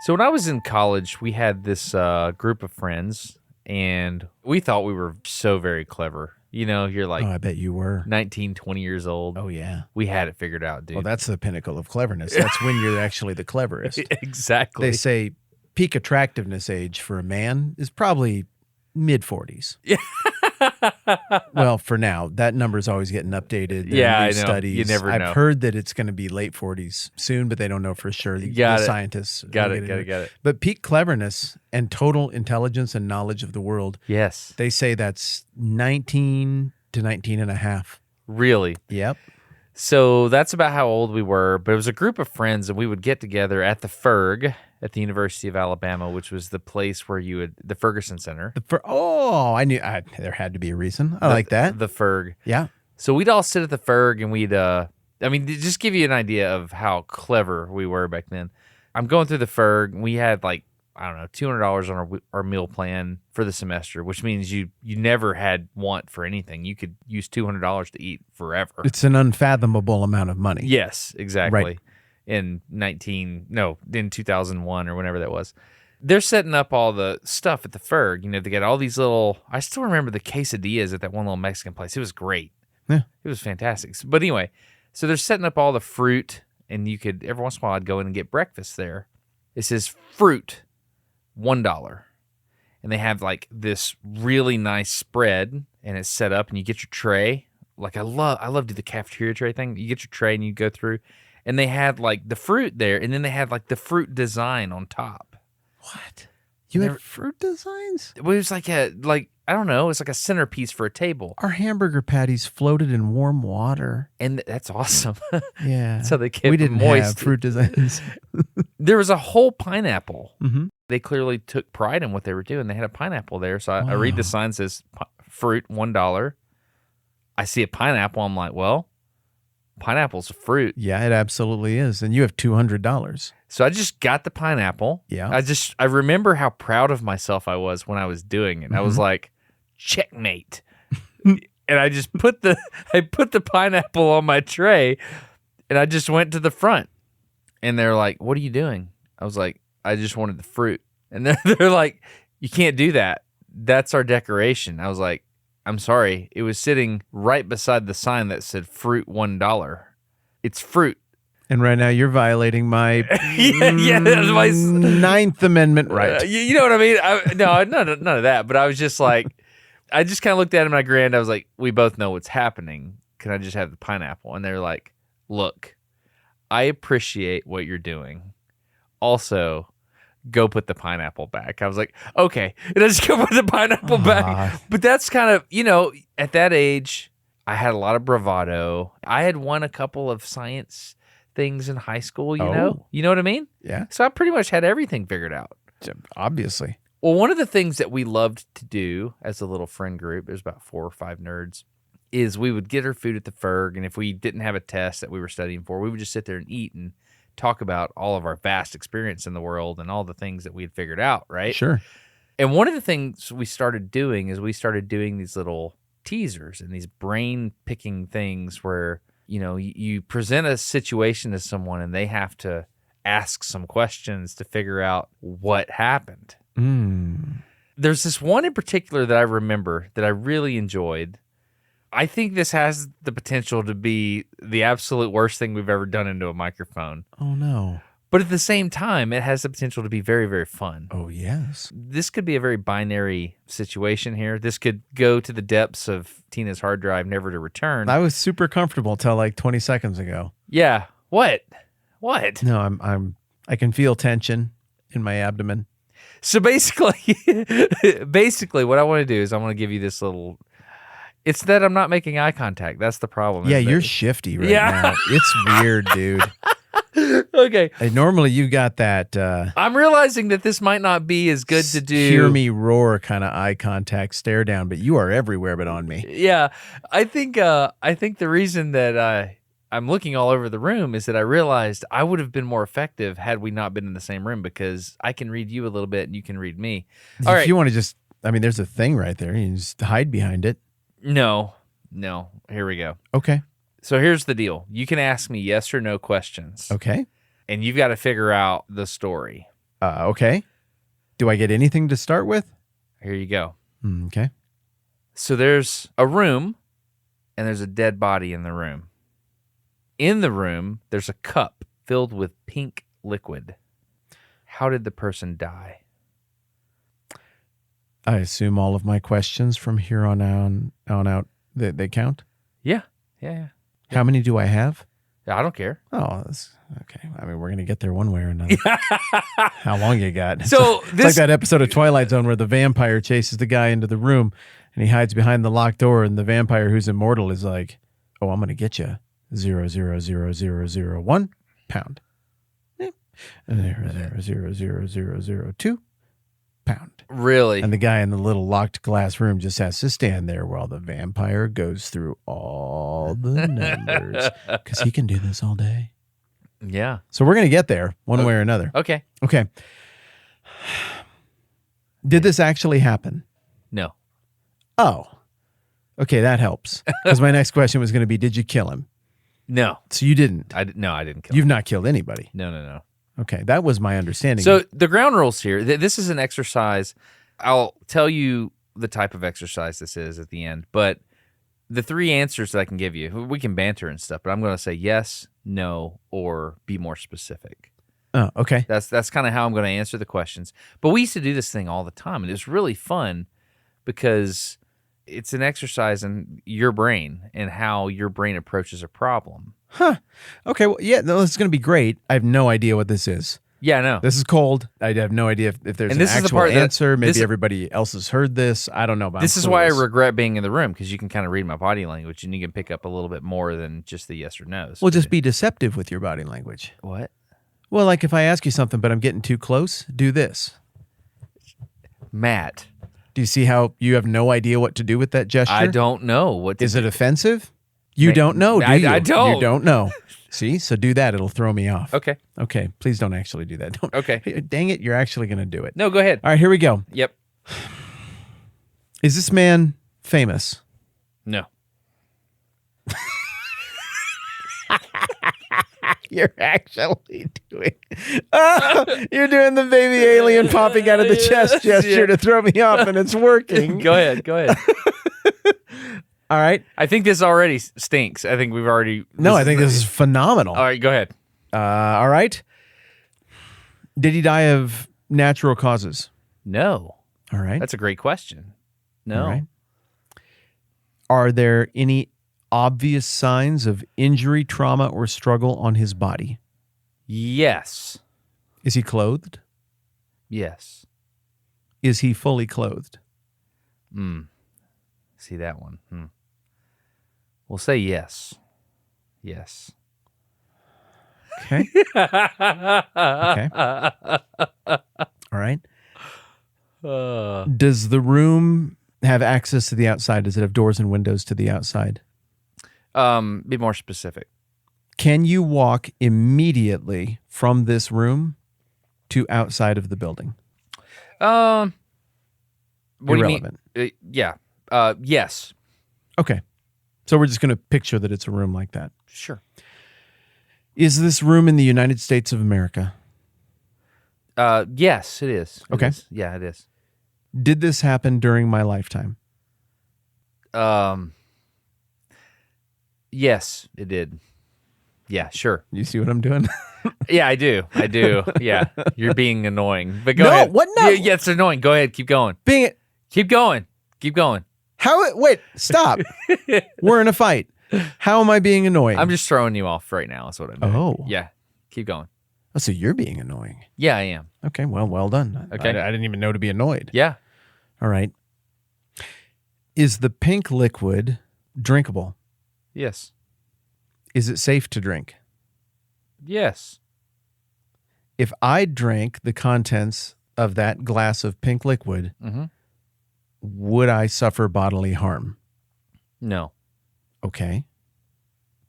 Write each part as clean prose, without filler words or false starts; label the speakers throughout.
Speaker 1: So when I was in college, we had this group of friends, and we thought we were so very clever. You know, you're like
Speaker 2: Oh, I bet you were.
Speaker 1: 19, 20 years old.
Speaker 2: Oh, yeah.
Speaker 1: We had it figured out, dude.
Speaker 2: Well, that's the pinnacle of cleverness. That's when you're actually the cleverest.
Speaker 1: Exactly.
Speaker 2: They say peak attractiveness age for a man is probably mid-40s.
Speaker 1: Yeah.
Speaker 2: Well, for now. That number's always getting updated.
Speaker 1: Yeah,
Speaker 2: new
Speaker 1: I know.
Speaker 2: Studies.
Speaker 1: You never know.
Speaker 2: I've heard that it's going to be late 40s soon, but they don't know for sure. The scientists
Speaker 1: Got it.
Speaker 2: But peak cleverness and total intelligence and knowledge of the world,
Speaker 1: Yes.
Speaker 2: they say that's 19 to 19 and a half.
Speaker 1: Really?
Speaker 2: Yep.
Speaker 1: So that's about how old we were, but it was a group of friends, and we would get together at the Ferg at the University of Alabama, which was the place where the Ferguson Center.
Speaker 2: I knew there had to be a reason. I like that.
Speaker 1: The Ferg.
Speaker 2: Yeah.
Speaker 1: So we'd all sit at the Ferg, and we'd, just give you an idea of how clever we were back then. I'm going through the Ferg, and we had $200 on our meal plan for the semester, which means you never had want for anything. You could use $200 to eat forever.
Speaker 2: It's an unfathomable amount of money.
Speaker 1: Yes, exactly.
Speaker 2: Right.
Speaker 1: In 2001 or whenever that was. They're setting up all the stuff at the Ferg. You know, they got all these I still remember the quesadillas at that one little Mexican place. It was great.
Speaker 2: Yeah.
Speaker 1: It was fantastic. But anyway, so they're setting up all the fruit, and you could, every once in a while, I'd go in and get breakfast there. It says fruit, $1. And they have like this really nice spread, and it's set up, and you get your tray. Like I love the cafeteria tray thing. You get your tray and you go through, and they had like the fruit there, and then they had like the fruit design on top.
Speaker 2: What? You had fruit designs?
Speaker 1: It was like I don't know, it's like a centerpiece for a table.
Speaker 2: Our hamburger patties floated in warm water.
Speaker 1: And that's awesome.
Speaker 2: Yeah.
Speaker 1: So they kept
Speaker 2: We didn't
Speaker 1: moist.
Speaker 2: have fruit designs.
Speaker 1: There was a whole pineapple.
Speaker 2: Mm-hmm.
Speaker 1: They clearly took pride in what they were doing. They had a pineapple there. So I read the sign, says fruit, $1. I see a pineapple. I'm like, well, pineapple's a fruit.
Speaker 2: Yeah, it absolutely is. And you have $200.
Speaker 1: So I just got the pineapple.
Speaker 2: Yeah.
Speaker 1: I remember how proud of myself I was when I was doing it. I was like, checkmate. And I just put the pineapple on my tray, and I just went to the front. And they're like, what are you doing? I was like, I just wanted the fruit. And they're like, you can't do that. That's our decoration. I was like, I'm sorry. It was sitting right beside the sign that said fruit, $1. It's fruit.
Speaker 2: And right now you're violating my
Speaker 1: my
Speaker 2: Ninth Amendment right.
Speaker 1: You know what I mean? None of that. But I was just like, I just kind of looked at him and I grinned. I was like, we both know what's happening. Can I just have the pineapple? And they're like, look, I appreciate what you're doing. Also, go put the pineapple back. I was like, okay. And I just go put the pineapple back. But that's kind of, at that age, I had a lot of bravado. I had won a couple of science things in high school, you know? You know what I mean?
Speaker 2: Yeah.
Speaker 1: So I pretty much had everything figured out.
Speaker 2: Obviously.
Speaker 1: Well, one of the things that we loved to do as a little friend group, there's about 4 or 5 nerds, is we would get our food at the Ferg, and if we didn't have a test that we were studying for, we would just sit there and eat and talk about all of our vast experience in the world and all the things that we had figured out, right?
Speaker 2: Sure.
Speaker 1: And one of the things we started doing is we started doing these little teasers and these brain-picking things where, you present a situation to someone and they have to ask some questions to figure out what happened. There's this one in particular that I remember that I really enjoyed. I think this has the potential to be the absolute worst thing we've ever done into a microphone.
Speaker 2: Oh, no.
Speaker 1: But at the same time, it has the potential to be very, very fun.
Speaker 2: Oh, yes.
Speaker 1: This could be a very binary situation here. This could go to the depths of Tina's hard drive, never to return.
Speaker 2: I was super comfortable till like 20 seconds ago.
Speaker 1: Yeah. What?
Speaker 2: No, I can feel tension in my abdomen.
Speaker 1: So basically, what I want to do is I want to give you this little. It's that I'm not making eye contact. That's the problem.
Speaker 2: Yeah, you're shifty right now. It's weird, dude.
Speaker 1: Okay.
Speaker 2: Normally you got that.
Speaker 1: I'm realizing that this might not be as good to do.
Speaker 2: Hear me roar kind of eye contact stare down, but you are everywhere but on me.
Speaker 1: Yeah, I think the reason that I'm looking all over the room is that I realized I would have been more effective had we not been in the same room, because I can read you a little bit and you can read me. All right.
Speaker 2: If you want to just, there's a thing right there. You can just hide behind it.
Speaker 1: No. Here we go.
Speaker 2: Okay.
Speaker 1: So here's the deal. You can ask me yes or no questions.
Speaker 2: Okay.
Speaker 1: And you've got to figure out the story.
Speaker 2: Okay. Do I get anything to start with?
Speaker 1: Here you go.
Speaker 2: Okay.
Speaker 1: So there's a room, and there's a dead body in the room. In the room, there's a cup filled with pink liquid. How did the person die?
Speaker 2: I assume all of my questions from here on out, they count?
Speaker 1: Yeah.
Speaker 2: How many do I have?
Speaker 1: I don't care.
Speaker 2: Oh, that's okay. I mean, we're going to get there one way or another. How long you got?
Speaker 1: So
Speaker 2: it's like that episode of Twilight Zone where the vampire chases the guy into the room and he hides behind the locked door, and the vampire who's immortal is like, "Oh, I'm going to get you. 0.00001 pound. 0.00002 pound."
Speaker 1: Really?
Speaker 2: And the guy in the little locked glass room just has to stand there while the vampire goes through all the numbers, because he can do this all day.
Speaker 1: Yeah.
Speaker 2: So we're going to get there one way or another.
Speaker 1: Okay.
Speaker 2: Okay. Did this actually happen?
Speaker 1: No.
Speaker 2: Oh. Okay, that helps. Because my next question was going to be, did you kill him?
Speaker 1: No.
Speaker 2: So you didn't?
Speaker 1: I didn't kill him.
Speaker 2: You've not killed anybody?
Speaker 1: No.
Speaker 2: Okay, that was my understanding.
Speaker 1: So the ground rules here, this is an exercise. I'll tell you the type of exercise this is at the end, but the three answers that I can give you, we can banter and stuff, but I'm going to say yes, no, or be more specific.
Speaker 2: Oh, okay.
Speaker 1: That's kind of how I'm going to answer the questions. But we used to do this thing all the time, and it was really fun because it's an exercise in your brain and how your brain approaches a problem.
Speaker 2: Huh. Okay, well, yeah, no, this is going to be great. I have no idea what this is.
Speaker 1: Yeah, I know.
Speaker 2: This is cold. I have no idea if there's
Speaker 1: And
Speaker 2: an
Speaker 1: this is the
Speaker 2: actual
Speaker 1: part that-
Speaker 2: answer. Maybe
Speaker 1: this-
Speaker 2: everybody else has heard this. I don't know. But
Speaker 1: This
Speaker 2: I'm
Speaker 1: is why I
Speaker 2: clueless.
Speaker 1: regret being in the room, because you can kind of read my body language and you can pick up a little bit more than just the yes or no's.
Speaker 2: Well, just be deceptive with your body language.
Speaker 1: What?
Speaker 2: Well, like if I ask you something, but I'm getting too close, do this.
Speaker 1: Matt,
Speaker 2: Do you see how you have no idea what to do with that gesture?
Speaker 1: I don't know what to
Speaker 2: Is
Speaker 1: do.
Speaker 2: it offensive? You
Speaker 1: Ma-
Speaker 2: don't know, do
Speaker 1: I-
Speaker 2: you?
Speaker 1: I don't.
Speaker 2: You don't know. See? So do that. It'll throw me off.
Speaker 1: Okay.
Speaker 2: Okay. Please don't actually do that. Don't.
Speaker 1: Okay.
Speaker 2: Hey, dang it. You're actually going to do it.
Speaker 1: No, go ahead.
Speaker 2: All right. Here we go.
Speaker 1: Yep.
Speaker 2: Is this man famous?
Speaker 1: No.
Speaker 2: You're actually doing. You're doing the baby alien popping out of the chest gesture
Speaker 1: Yeah.
Speaker 2: to throw me off, and it's working.
Speaker 1: Go ahead.
Speaker 2: All right.
Speaker 1: I think this already stinks. I think we've already.
Speaker 2: No, I think this is phenomenal.
Speaker 1: All right, go ahead.
Speaker 2: All right. Did he die of natural causes?
Speaker 1: No.
Speaker 2: All right.
Speaker 1: That's a great question. No.
Speaker 2: All right. Are there any obvious signs of injury, trauma, or struggle on his body?
Speaker 1: Yes.
Speaker 2: Is he clothed?
Speaker 1: Yes.
Speaker 2: Is he fully clothed?
Speaker 1: See that one. We'll say yes. Yes.
Speaker 2: Okay. Okay. All right. Does the room have access to the outside? Does it have doors and windows to the outside?
Speaker 1: Be more specific.
Speaker 2: Can you walk immediately from this room to outside of the building?
Speaker 1: What
Speaker 2: Irrelevant.
Speaker 1: do you mean? Yeah. Yes.
Speaker 2: Okay. So we're just going to picture that it's a room like that.
Speaker 1: Sure.
Speaker 2: Is this room in the United States of America?
Speaker 1: Yes, it is. It
Speaker 2: Okay.
Speaker 1: is. Yeah, it is.
Speaker 2: Did this happen during my lifetime?
Speaker 1: Yes, it did. Yeah, sure.
Speaker 2: You see what I'm doing?
Speaker 1: Yeah, I do. Yeah, you're being annoying. But go
Speaker 2: No,
Speaker 1: ahead.
Speaker 2: what? No.
Speaker 1: Yeah, it's annoying. Go ahead. Keep going.
Speaker 2: Being it.
Speaker 1: Keep going. Keep going.
Speaker 2: How? Wait, stop. We're in a fight. How am I being annoying?
Speaker 1: I'm just throwing you off right now. That's what I'm doing.
Speaker 2: Oh.
Speaker 1: Yeah. Keep going.
Speaker 2: Oh, so you're being annoying.
Speaker 1: Yeah, I am.
Speaker 2: Okay, well done.
Speaker 1: Okay.
Speaker 2: I didn't even know to be annoyed.
Speaker 1: Yeah.
Speaker 2: All right. Is the pink liquid drinkable?
Speaker 1: Yes.
Speaker 2: Is it safe to drink?
Speaker 1: Yes.
Speaker 2: If I drank the contents of that glass of pink liquid,
Speaker 1: Mm-hmm.
Speaker 2: would I suffer bodily harm?
Speaker 1: No.
Speaker 2: Okay.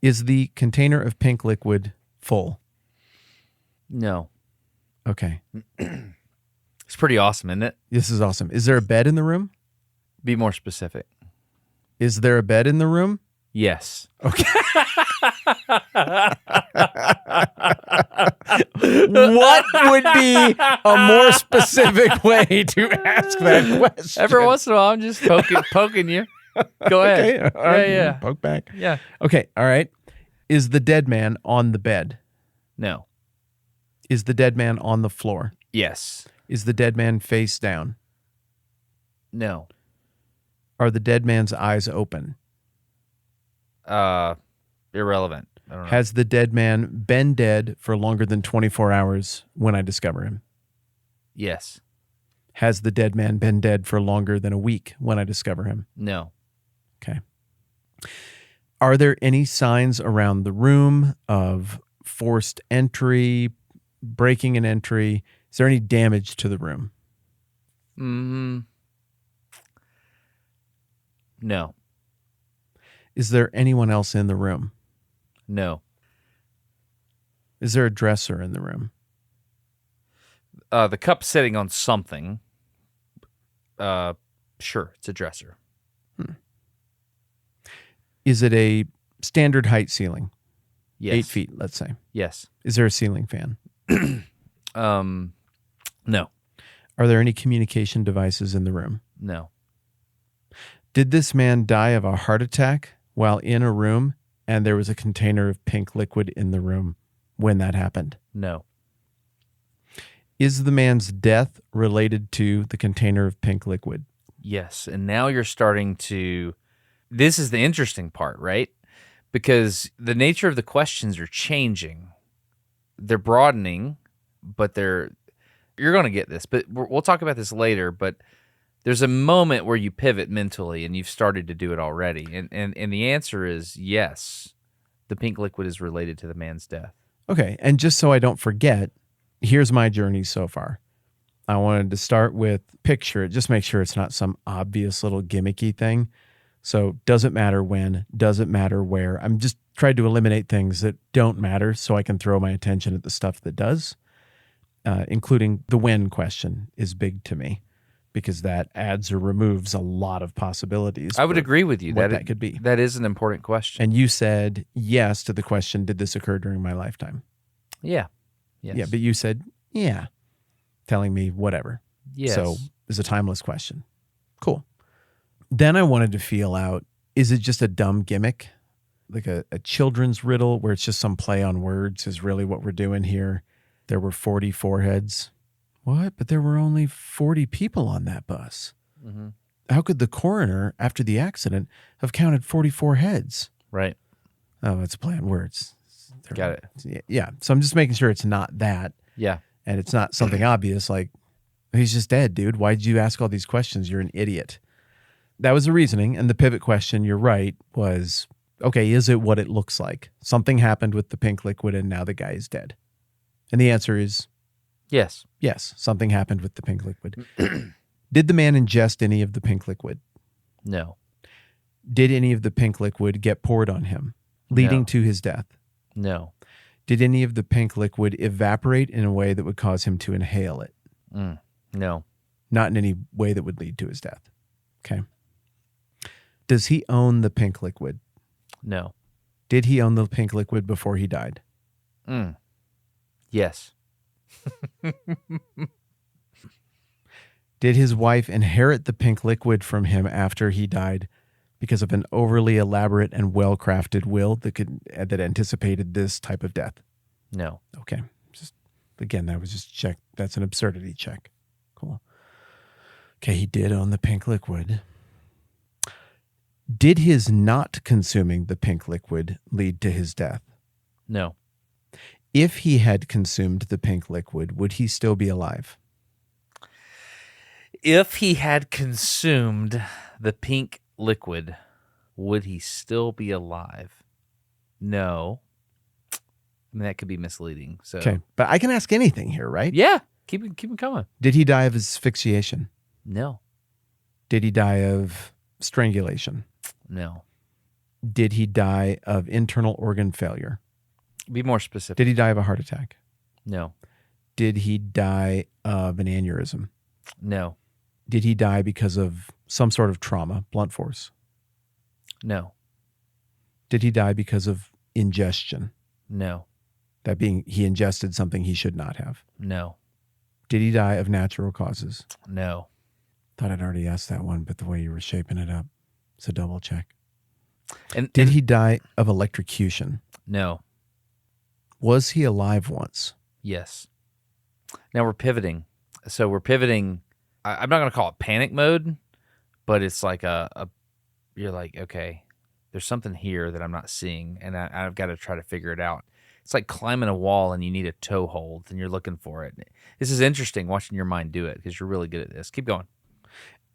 Speaker 2: Is the container of pink liquid full?
Speaker 1: No.
Speaker 2: Okay.
Speaker 1: It's pretty awesome, isn't it?
Speaker 2: This is awesome. Is there a bed in the room?
Speaker 1: Be more specific.
Speaker 2: Is there a bed in the room?
Speaker 1: Yes.
Speaker 2: Okay. What would be a more specific way to ask that question?
Speaker 1: Every once in a while, I'm just poking you. Go ahead.
Speaker 2: Okay. All right.
Speaker 1: Yeah.
Speaker 2: Poke back.
Speaker 1: Yeah.
Speaker 2: Okay. All right. Is the dead man on the bed?
Speaker 1: No.
Speaker 2: Is the dead man on the floor?
Speaker 1: Yes.
Speaker 2: Is the dead man face down?
Speaker 1: No.
Speaker 2: Are the dead man's eyes open?
Speaker 1: Irrelevant. I don't know.
Speaker 2: Has the dead man been dead for longer than 24 hours when I discover him?
Speaker 1: Yes.
Speaker 2: Has the dead man been dead for longer than a week when I discover him?
Speaker 1: No.
Speaker 2: Okay. Are there any signs around the room of forced entry, breaking an entry? Is there any damage to the room?
Speaker 1: No.
Speaker 2: Is there anyone else in the room?
Speaker 1: No.
Speaker 2: Is there a dresser in the room?
Speaker 1: The cup's sitting on something. Sure, it's a dresser.
Speaker 2: Is it a standard height ceiling?
Speaker 1: Yes.
Speaker 2: 8 feet, let's say.
Speaker 1: Yes.
Speaker 2: Is there a ceiling fan?
Speaker 1: No.
Speaker 2: Are there any communication devices in the room?
Speaker 1: No.
Speaker 2: Did this man die of a heart attack while in a room and there was a container of pink liquid in the room when that happened?
Speaker 1: No.
Speaker 2: Is the man's death related to the container of pink liquid?
Speaker 1: Yes. And now you're starting to... This is the interesting part, right? Because the nature of the questions are changing. They're broadening, but you're going to get this, but we'll talk about this later, but there's a moment where you pivot mentally and you've started to do it already. And the answer is yes. The pink liquid is related to the man's death.
Speaker 2: Okay. And just so I don't forget, here's my journey so far. I wanted to start with picture it. Just make sure it's not some obvious little gimmicky thing. So doesn't matter when, doesn't matter where. I'm just trying to eliminate things that don't matter so I can throw my attention at the stuff that does, including the when question is big to me because that adds or removes a lot of possibilities.
Speaker 1: I would agree with you.
Speaker 2: That could be.
Speaker 1: That is an important question.
Speaker 2: And you said yes to the question, did this occur during my lifetime?
Speaker 1: Yeah. Yes.
Speaker 2: Yeah, but you said, yeah, telling me whatever.
Speaker 1: Yes.
Speaker 2: So it's a timeless question. Cool. Then I wanted to feel out, is it just a dumb gimmick? Like a children's riddle where it's just some play on words is really what we're doing here. There were 40 foreheads. What? But there were only 40 people on that bus. Mm-hmm. How could the coroner, after the accident, have counted 44 heads?
Speaker 1: Right.
Speaker 2: Oh, it's a play on words.
Speaker 1: Got it.
Speaker 2: Yeah. So I'm just making sure it's not that.
Speaker 1: Yeah.
Speaker 2: And it's not something obvious like, he's just dead, dude. Why did you ask all these questions? You're an idiot. That was the reasoning. And the pivot question, you're right, was, okay, is it what it looks like? Something happened with the pink liquid and now the guy is dead. And the answer is
Speaker 1: yes.
Speaker 2: Yes, something happened with the pink liquid. Did the man ingest any of the pink liquid?
Speaker 1: No.
Speaker 2: Did any of the pink liquid get poured on him, leading to his death?
Speaker 1: No.
Speaker 2: Did any of the pink liquid evaporate in a way that would cause him to inhale it?
Speaker 1: No.
Speaker 2: Not in any way that would lead to his death. Okay. Does he own the pink liquid?
Speaker 1: No.
Speaker 2: Did he own the pink liquid before he died?
Speaker 1: Yes.
Speaker 2: Did his wife inherit the pink liquid from him after he died because of an overly elaborate and well-crafted will that anticipated this type of death?
Speaker 1: No.
Speaker 2: Okay. Again, that was just check. That's an absurdity check. Cool. Okay, he did own the pink liquid. Did his not consuming the pink liquid lead to his death?
Speaker 1: No.
Speaker 2: If he had consumed the pink liquid, would he still be alive?
Speaker 1: If he had consumed the pink liquid, would he still be alive? No. I mean, that could be misleading. So.
Speaker 2: Okay, but I can ask anything here, right?
Speaker 1: Yeah. Keep it coming.
Speaker 2: Did he die of asphyxiation?
Speaker 1: No.
Speaker 2: Did he die of strangulation?
Speaker 1: No.
Speaker 2: Did he die of internal organ failure?
Speaker 1: Be more specific.
Speaker 2: Did he die of a heart attack?
Speaker 1: No.
Speaker 2: Did he die of an aneurysm?
Speaker 1: No.
Speaker 2: Did he die because of some sort of trauma, blunt force?
Speaker 1: No.
Speaker 2: Did he die because of ingestion?
Speaker 1: No.
Speaker 2: That being, he ingested something he should not have.
Speaker 1: No.
Speaker 2: Did he die of natural causes?
Speaker 1: No.
Speaker 2: Thought I'd already asked that one, but the way you were shaping it up, it's a double check.
Speaker 1: And
Speaker 2: Did he die of electrocution?
Speaker 1: No.
Speaker 2: Was he alive once?
Speaker 1: Yes. Now we're pivoting. So we're pivoting. I'm not going to call it panic mode, but it's like you're like, okay, there's something here that I'm not seeing, and I've got to try to figure it out. It's like climbing a wall and you need a toe hold and you're looking for it. This is interesting watching your mind do it because you're really good at this. Keep going.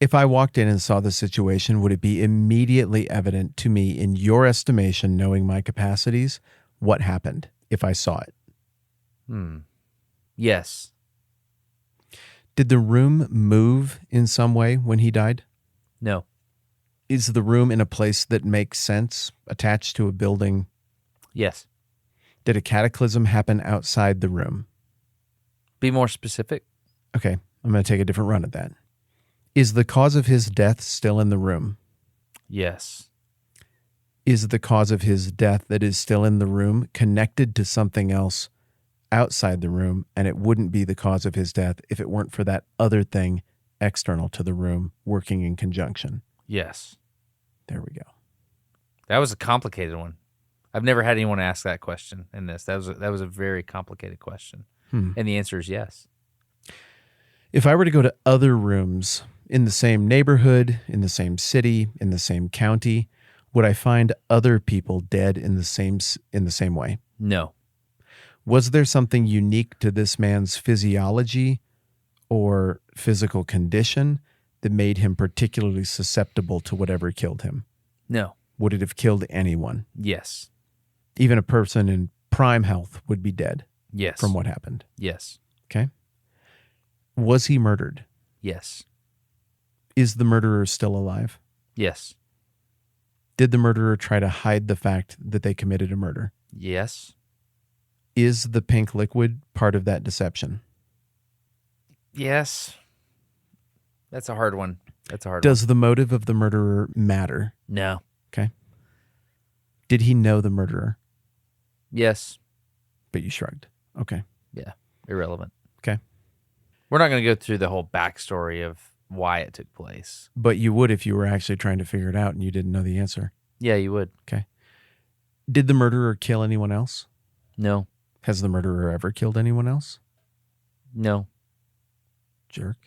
Speaker 2: If I walked in and saw the situation, would it be immediately evident to me, in your estimation, knowing my capacities, what happened if I saw it?
Speaker 1: Yes.
Speaker 2: Did the room move in some way when he died?
Speaker 1: No.
Speaker 2: Is the room in a place that makes sense, attached to a building?
Speaker 1: Yes.
Speaker 2: Did a cataclysm happen outside the room?
Speaker 1: Be more specific.
Speaker 2: Okay, I'm going to take a different run at that. Is the cause of his death still in the room?
Speaker 1: Yes.
Speaker 2: Is the cause of his death that is still in the room connected to something else outside the room, and it wouldn't be the cause of his death if it weren't for that other thing external to the room working in conjunction?
Speaker 1: Yes.
Speaker 2: There we go.
Speaker 1: That was a complicated one. I've never had anyone ask that question in this. That was a very complicated question. And the answer is yes.
Speaker 2: If I were to go to other rooms in the same neighborhood, in the same city, in the same county, would I find other people dead in the same way?
Speaker 1: No.
Speaker 2: Was there something unique to this man's physiology or physical condition that made him particularly susceptible to whatever killed him?
Speaker 1: No.
Speaker 2: Would it have killed anyone?
Speaker 1: Yes.
Speaker 2: Even a person in prime health would be dead
Speaker 1: Yes.
Speaker 2: from what happened.
Speaker 1: Yes.
Speaker 2: Okay. Was he murdered?
Speaker 1: Yes.
Speaker 2: Is the murderer still alive?
Speaker 1: Yes.
Speaker 2: Did the murderer try to hide the fact that they committed a murder?
Speaker 1: Yes.
Speaker 2: Is the pink liquid part of that deception?
Speaker 1: Yes. That's a hard one.
Speaker 2: Does the motive of the murderer matter?
Speaker 1: No.
Speaker 2: Okay. Did he know the murderer?
Speaker 1: Yes.
Speaker 2: But you shrugged. Okay.
Speaker 1: Yeah. Irrelevant.
Speaker 2: Okay.
Speaker 1: We're not going to go through the whole backstory of why it took place.
Speaker 2: But you would if you were actually trying to figure it out and you didn't know the answer.
Speaker 1: Yeah, you would.
Speaker 2: Okay. Did the murderer kill anyone else?
Speaker 1: No.
Speaker 2: Has the murderer ever killed anyone else?
Speaker 1: No.
Speaker 2: Jerk.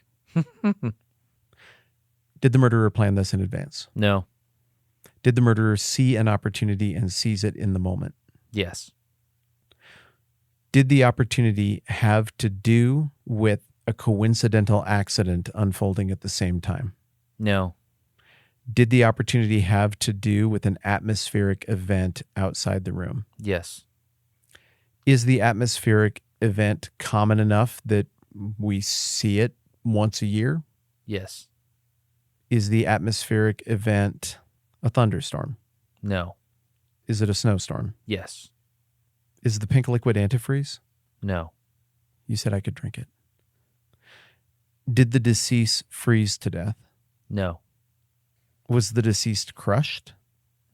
Speaker 2: Did the murderer plan this in advance?
Speaker 1: No.
Speaker 2: Did the murderer see an opportunity and seize it in the moment?
Speaker 1: Yes.
Speaker 2: Did the opportunity have to do with a coincidental accident unfolding at the same time?
Speaker 1: No.
Speaker 2: Did the opportunity have to do with an atmospheric event outside the room?
Speaker 1: Yes.
Speaker 2: Is the atmospheric event common enough that we see it once a year?
Speaker 1: Yes.
Speaker 2: Is the atmospheric event a thunderstorm?
Speaker 1: No.
Speaker 2: Is it a snowstorm?
Speaker 1: Yes.
Speaker 2: Is the pink liquid antifreeze?
Speaker 1: No.
Speaker 2: You said I could drink it. Did the deceased freeze to death?
Speaker 1: No.
Speaker 2: Was the deceased crushed?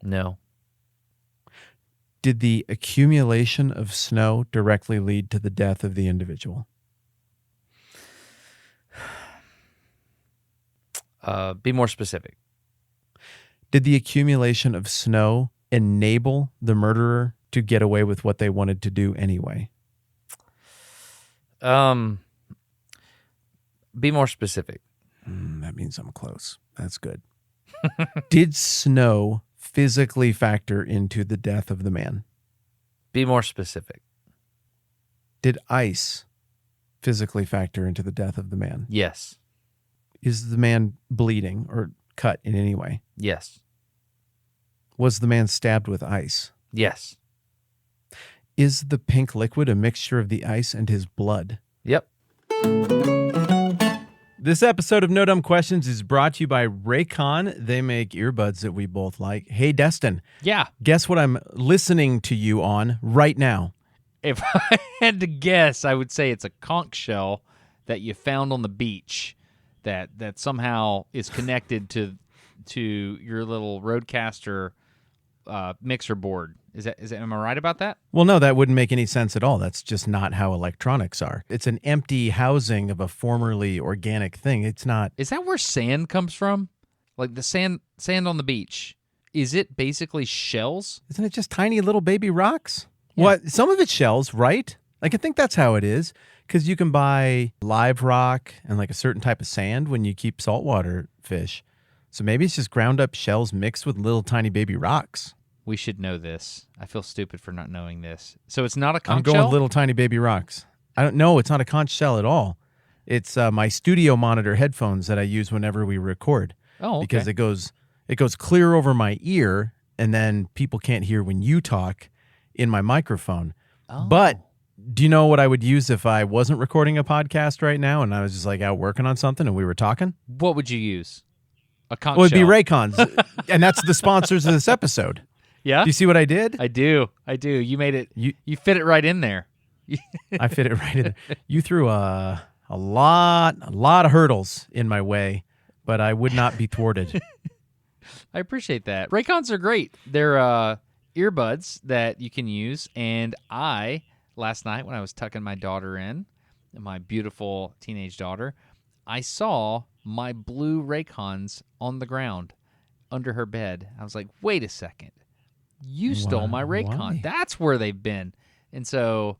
Speaker 1: No.
Speaker 2: Did the accumulation of snow directly lead to the death of the individual?
Speaker 1: Be more specific.
Speaker 2: Did the accumulation of snow enable the murderer to get away with what they wanted to do anyway?
Speaker 1: Be more specific.
Speaker 2: That means I'm close. That's good. Did snow physically factor into the death of the man?
Speaker 1: Be more specific.
Speaker 2: Did ice physically factor into the death of the man?
Speaker 1: Yes.
Speaker 2: Is the man bleeding or cut in any way?
Speaker 1: Yes.
Speaker 2: Was the man stabbed with ice?
Speaker 1: Yes.
Speaker 2: Is the pink liquid a mixture of the ice and his blood?
Speaker 1: Yep.
Speaker 2: This episode of No Dumb Questions is brought to you by RAYCON. They make earbuds that we both like. Hey, Destin.
Speaker 3: Yeah.
Speaker 2: Guess what I'm listening to you on right now?
Speaker 3: If I had to guess, I would say it's a conch shell that you found on the beach that somehow is connected to your little Roadcaster mixer board. Am I right about that?
Speaker 2: Well, no, that wouldn't make any sense at all. That's just not how electronics are. It's an empty housing of a formerly organic thing. It's not.
Speaker 3: Is that where sand comes from? Like the sand on the beach. Is it basically shells?
Speaker 2: Isn't it just tiny little baby rocks?
Speaker 3: Yeah.
Speaker 2: What? Some of it's shells, right? Like, I think that's how it is. Because you can buy live rock and like a certain type of sand when you keep saltwater fish. So maybe it's just ground up shells mixed with little tiny baby rocks.
Speaker 3: We should know this. I feel stupid for not knowing this. So it's not a conch
Speaker 2: I'm going
Speaker 3: shell?
Speaker 2: with little tiny baby rocks. I don't know. It's not a conch shell at all. It's my studio monitor headphones that I use whenever we record.
Speaker 3: Oh, okay.
Speaker 2: Because it goes clear over my ear, and then people can't hear when you talk in my microphone.
Speaker 3: Oh.
Speaker 2: But do you know what I would use if I wasn't recording a podcast right now and I was just like out working on something and we were talking?
Speaker 3: What would you use? A conch
Speaker 2: Well, it'd be
Speaker 3: shell.
Speaker 2: RAYCONs, and that's the sponsors of this episode.
Speaker 3: Yeah?
Speaker 2: Do you see what I did?
Speaker 3: I do. You made it. You fit it right in there.
Speaker 2: I fit it right in there. You threw a lot of hurdles in my way, but I would not be thwarted.
Speaker 3: I appreciate that. Raycons are great. They're earbuds that you can use. And last night when I was tucking my daughter in, my beautiful teenage daughter, I saw my blue Raycons on the ground under her bed. I was like, wait a second. You stole my Raycon.
Speaker 2: Why?
Speaker 3: That's where they've been. And so,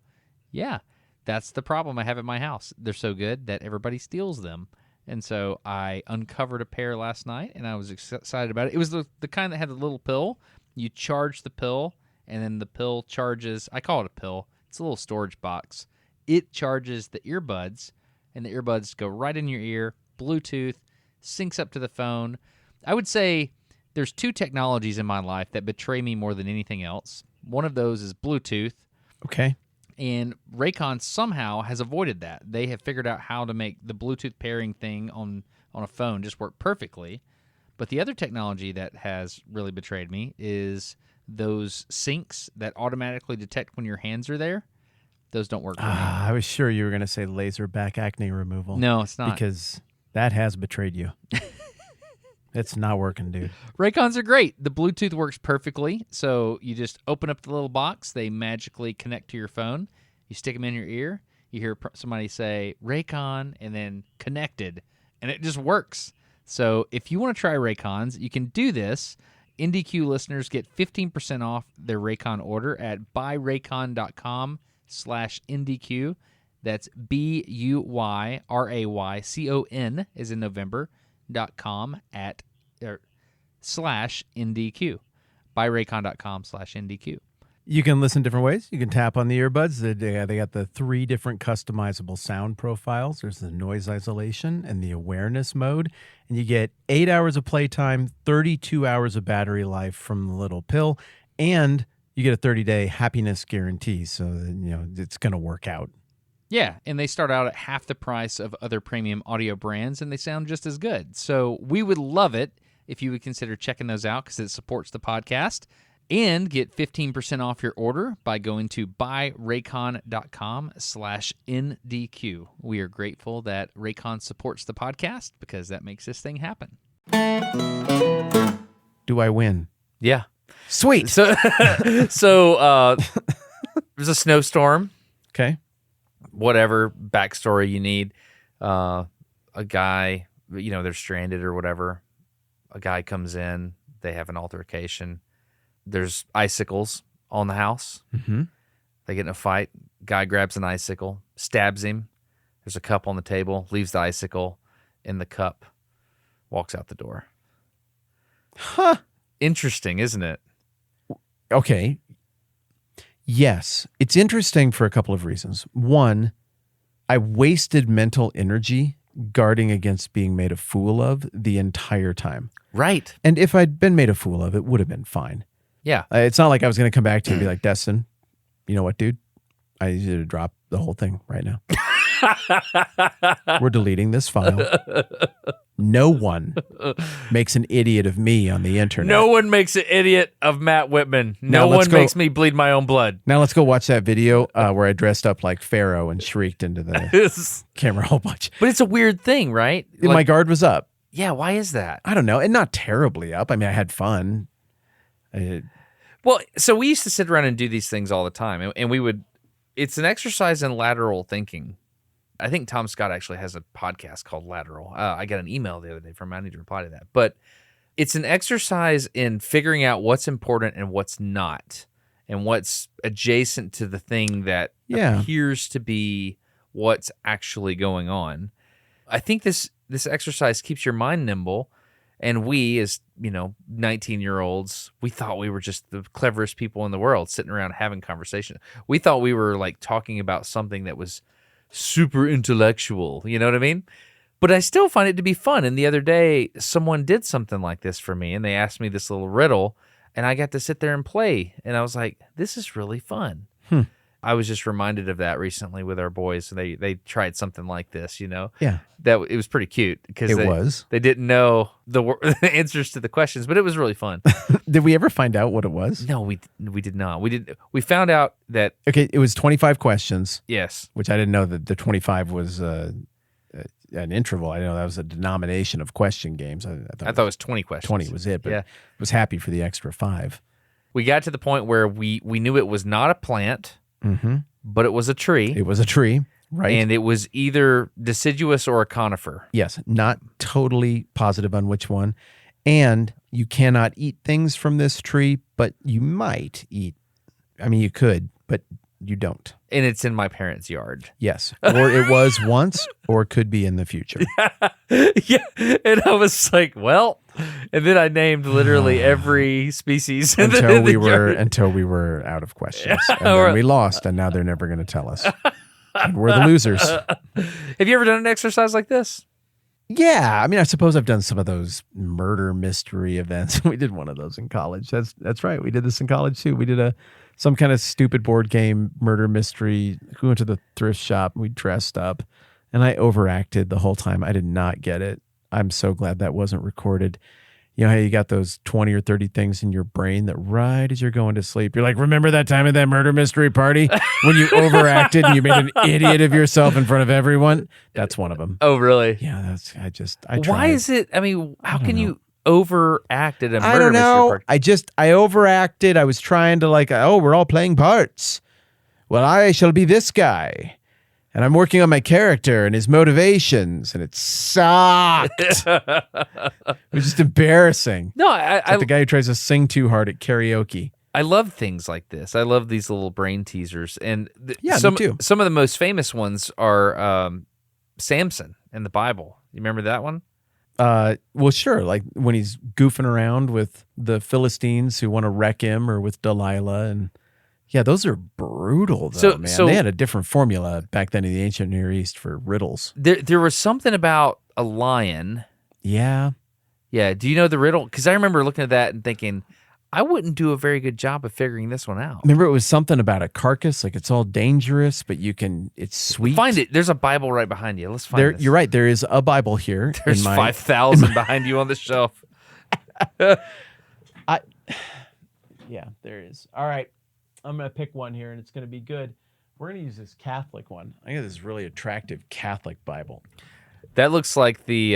Speaker 3: yeah, that's the problem I have at my house. They're so good that everybody steals them. And so I uncovered a pair last night, and I was excited about it. It was the kind that had the little pill. You charge the pill, and then the pill charges. I call it a pill. It's a little storage box. It charges the earbuds, and the earbuds go right in your ear, Bluetooth, syncs up to the phone. I would say there's two technologies in my life that betray me more than anything else. One of those is Bluetooth.
Speaker 2: Okay.
Speaker 3: And Raycon somehow has avoided that. They have figured out how to make the Bluetooth pairing thing on a phone just work perfectly. But the other technology that has really betrayed me is those syncs that automatically detect when your hands are there. Those don't work for me.
Speaker 2: I was sure you were going to say laser back acne removal.
Speaker 3: No, it's not.
Speaker 2: Because that has betrayed you. It's not working, dude.
Speaker 3: Raycons are great. The Bluetooth works perfectly. So you just open up the little box. They magically connect to your phone. You stick them in your ear. You hear somebody say Raycon and then connected. And it just works. So if you want to try Raycons, you can do this. NDQ listeners get 15% off their Raycon order at buyraycon.com/NDQ. That's BUYRAYCON as in November.com /NDQ. Buyraycon.com/NDQ.
Speaker 2: You can listen different ways. You can tap on the earbuds. They got the 3 different customizable sound profiles. There's the noise isolation and the awareness mode. And you get 8 hours of playtime, 32 hours of battery life from the little pill, and you get a 30-day happiness guarantee. So, it's going to work out.
Speaker 3: Yeah, and they start out at half the price of other premium audio brands, and they sound just as good. So we would love it if you would consider checking those out because it supports the podcast. And get 15% off your order by going to buyraycon.com/NDQ. We are grateful that Raycon supports the podcast because that makes this thing happen.
Speaker 2: Do I win?
Speaker 1: Yeah.
Speaker 2: Sweet.
Speaker 1: So there's a snowstorm.
Speaker 2: Okay.
Speaker 1: Whatever backstory you need. A guy, they're stranded or whatever. A guy comes in. They have an altercation. There's icicles on the house.
Speaker 2: Mm-hmm.
Speaker 1: They get in a fight. Guy grabs an icicle, stabs him. There's a cup on the table, leaves the icicle in the cup, walks out the door.
Speaker 2: Huh.
Speaker 1: Interesting, isn't it?
Speaker 2: Okay. Yes. It's interesting for a couple of reasons. One, I wasted mental energy guarding against being made a fool of the entire time.
Speaker 1: Right.
Speaker 2: And if I'd been made a fool of, it would have been fine.
Speaker 1: Yeah.
Speaker 2: It's not like I was going to come back to you and be like, Destin, you know what, dude? I need you to drop the whole thing right now. We're deleting this file. No one makes an idiot of me on the internet.
Speaker 1: No one makes an idiot of Matt Whitman.
Speaker 2: Now
Speaker 1: No
Speaker 2: let's
Speaker 1: one
Speaker 2: go-
Speaker 1: makes me bleed my own blood.
Speaker 2: Now let's go watch that video where I dressed up like Pharaoh and shrieked into the camera a whole bunch.
Speaker 1: But it's a weird thing, right?
Speaker 2: My guard was up.
Speaker 1: Yeah, why is that?
Speaker 2: I don't know. And not terribly up. I mean, I had fun.
Speaker 1: Well, so we used to sit around and do these things all the time, and we would. It's an exercise in lateral thinking. I think Tom Scott actually has a podcast called Lateral. I got an email the other day from him. I need to reply to that. But it's an exercise in figuring out what's important and what's not, and what's adjacent to the thing that appears to be what's actually going on. I think this exercise keeps your mind nimble. And we, as 19-year-olds, we thought we were just the cleverest people in the world sitting around having conversation. We thought we were like talking about something that was super intellectual. You know what I mean? But I still find it to be fun. And the other day, someone did something like this for me, and they asked me this little riddle, and I got to sit there and play. And I was like, this is really fun. I was just reminded of that recently with our boys. They tried something like this,
Speaker 2: Yeah.
Speaker 1: That it was pretty cute because they didn't know the answers to the questions, but it was really fun.
Speaker 2: Did we ever find out what it was?
Speaker 1: No, we did not. We found out that
Speaker 2: it was 25 questions.
Speaker 1: Yes,
Speaker 2: which I didn't know that the 25 was an interval. I didn't know that was a denomination of question games. I
Speaker 1: thought it was 20 questions.
Speaker 2: 20 was it, but I was happy for the extra 5.
Speaker 1: We got to the point where we knew it was not a plant.
Speaker 2: Mm-hmm.
Speaker 1: But it was a tree.
Speaker 2: It was a tree, right?
Speaker 1: And it was either deciduous or a conifer.
Speaker 2: Yes, not totally positive on which one. And you cannot eat things from this tree, but you might eat. I mean, you could, but you don't.
Speaker 1: And it's in my parents' yard.
Speaker 2: Yes, or it was once, or it could be in the future.
Speaker 1: Yeah, and I was like, well, and then I named literally every species
Speaker 2: until we were out of questions, and then we lost, and now they're never going to tell us. And we're the losers.
Speaker 1: Have you ever done an exercise like this?
Speaker 2: Yeah, I mean, I suppose I've done some of those murder mystery events. We did one of those in college. That's right. We did this in college too. We did some kind of stupid board game murder mystery. We went to the thrift shop. We dressed up, and I overacted the whole time. I did not get it. I'm so glad that wasn't recorded. You know how you got those 20 or 30 things in your brain that right as you're going to sleep, you're like, remember that time at that murder mystery party when you overacted and you made an idiot of yourself in front of everyone? That's one of them.
Speaker 1: Oh, really?
Speaker 2: Yeah, I tried.
Speaker 1: Why is it? I mean, how can you overact at a murder
Speaker 2: I don't know.
Speaker 1: mystery party?
Speaker 2: I overacted. I was trying to we're all playing parts. Well, I shall be this guy. And I'm working on my character and his motivations, and it sucked. It was just embarrassing.
Speaker 1: No,
Speaker 2: the guy who tries to sing too hard at karaoke.
Speaker 1: I love things like this. I love these little brain teasers. And
Speaker 2: me too.
Speaker 1: Some of the most famous ones are Samson in the Bible. You remember that one?
Speaker 2: Well, sure. Like when he's goofing around with the Philistines who want to wreck him, or with Delilah. And yeah, those are brutal, though, man. They had a different formula back then in the ancient Near East for riddles.
Speaker 1: There was something about a lion.
Speaker 2: Yeah.
Speaker 1: Yeah. Do you know the riddle? Because I remember looking at that and thinking, I wouldn't do a very good job of figuring this one out.
Speaker 2: Remember, it was something about a carcass, like it's all dangerous, but it's sweet.
Speaker 1: Find it. There's a Bible right behind you. Let's find this.
Speaker 2: You're right. There is a Bible here.
Speaker 1: There's 5,000 behind you on the shelf.
Speaker 2: Yeah, there is. All right. I'm going to pick one here, and it's going to be good. We're going to use this Catholic one. I got this really attractive Catholic Bible.
Speaker 1: That looks like the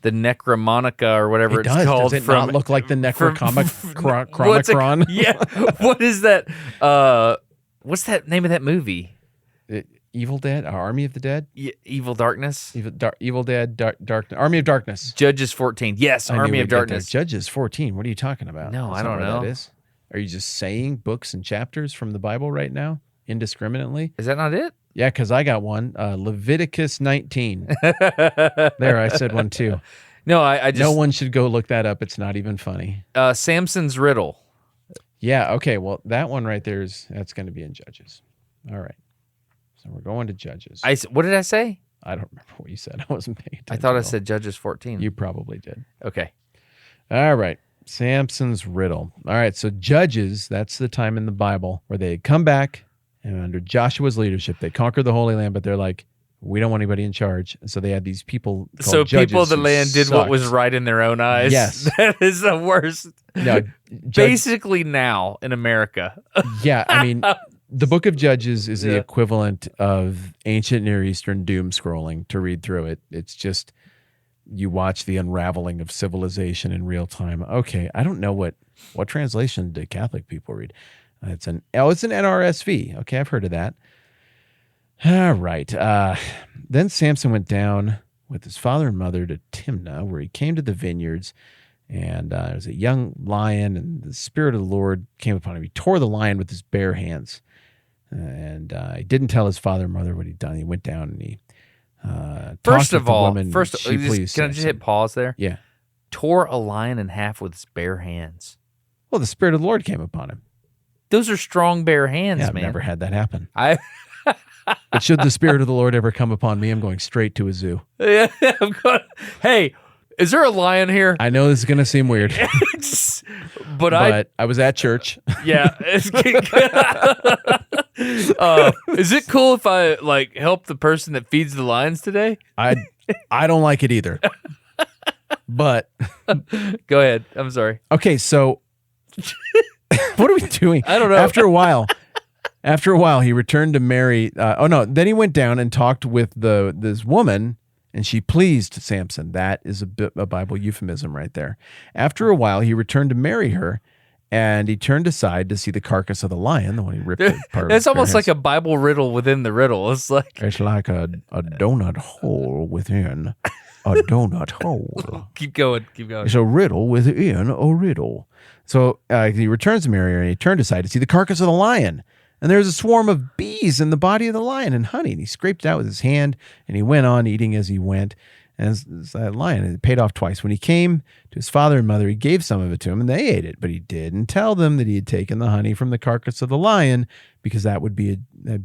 Speaker 1: Necromonica or whatever it's called.
Speaker 2: Does it not look like the Necronomicron?
Speaker 1: Yeah. What is that? What's that name of that movie?
Speaker 2: Evil Dead? Army of the Dead?
Speaker 1: Evil Darkness?
Speaker 2: Evil Dead, Darkness. Army of Darkness.
Speaker 1: Judges 14. Yes, Army of Darkness.
Speaker 2: Judges 14. What are you talking about?
Speaker 1: No, I don't know.
Speaker 2: That is. Are you just saying books and chapters from the Bible right now indiscriminately?
Speaker 1: Is that not it?
Speaker 2: Yeah, because I got one. Leviticus 19. There, I said one too.
Speaker 1: No, I just...
Speaker 2: No one should go look that up. It's not even funny.
Speaker 1: Samson's Riddle.
Speaker 2: Yeah, okay. Well, that one right there that's going to be in Judges. All right. So we're going to Judges.
Speaker 1: What did I say?
Speaker 2: I don't remember what you said. I wasn't paying attention.
Speaker 1: I thought I said Judges 14.
Speaker 2: You probably did.
Speaker 1: Okay.
Speaker 2: All right. Samson's riddle. All right, so Judges, that's the time in the Bible where they come back, and under Joshua's leadership, they conquer the Holy Land, but they're like, we don't want anybody in charge. And so they had these people called
Speaker 1: So
Speaker 2: judges
Speaker 1: people of the land did
Speaker 2: sucked.
Speaker 1: what was right in their own eyes?
Speaker 2: Yes.
Speaker 1: That is the worst.
Speaker 2: No,
Speaker 1: basically now in America.
Speaker 2: Yeah, I mean, the book of Judges is the equivalent of ancient Near Eastern doom scrolling to read through it. It's just... you watch the unraveling of civilization in real time. Okay, I don't know what translation do Catholic people read. It's an NRSV. Okay, I've heard of that. All right. Then Samson went down with his father and mother to Timnah, where he came to the vineyards, and there was a young lion, and the Spirit of the Lord came upon him. He tore the lion with his bare hands, and he didn't tell his father and mother what he'd done. He went down and he
Speaker 1: First
Speaker 2: talked
Speaker 1: of
Speaker 2: with the
Speaker 1: all,
Speaker 2: woman.
Speaker 1: can I
Speaker 2: Pleased
Speaker 1: just
Speaker 2: Samson.
Speaker 1: hit pause there?
Speaker 2: Yeah.
Speaker 1: Tore a lion in half with his bare hands.
Speaker 2: Well, the Spirit of the Lord came upon him.
Speaker 1: Those are strong bare hands,
Speaker 2: Yeah, I've
Speaker 1: man.
Speaker 2: never had that happen.
Speaker 1: I
Speaker 2: But should the Spirit of the Lord ever come upon me, I'm going straight to a zoo.
Speaker 1: yeah, I'm going. Hey, is there a lion here?
Speaker 2: I know this is going to seem weird,
Speaker 1: but
Speaker 2: I was at church.
Speaker 1: yeah. Is it cool if I like help the person that feeds the lions today?
Speaker 2: I don't like it either. But
Speaker 1: Go ahead. I'm sorry.
Speaker 2: okay, so what are we doing?
Speaker 1: I don't know.
Speaker 2: After a while, he returned to Mary. Then he went down and talked with this woman, and she pleased Samson. That is a Bible euphemism right there. After a while, he returned to marry her, and he turned aside to see the carcass of the lion, the one he ripped apart.
Speaker 1: It's almost like a Bible riddle within the riddle. It's like
Speaker 2: It's like a donut hole within a donut hole.
Speaker 1: keep going.
Speaker 2: It's a riddle within a riddle. So he returns to marry her, and he turned aside to see the carcass of the lion. And there was a swarm of bees in the body of the lion and honey. And he scraped it out with his hand, and he went on eating as he went. And that lion, it paid off twice. When he came to his father and mother, he gave some of it to him, and they ate it. But he didn't tell them that he had taken the honey from the carcass of the lion, because that'd be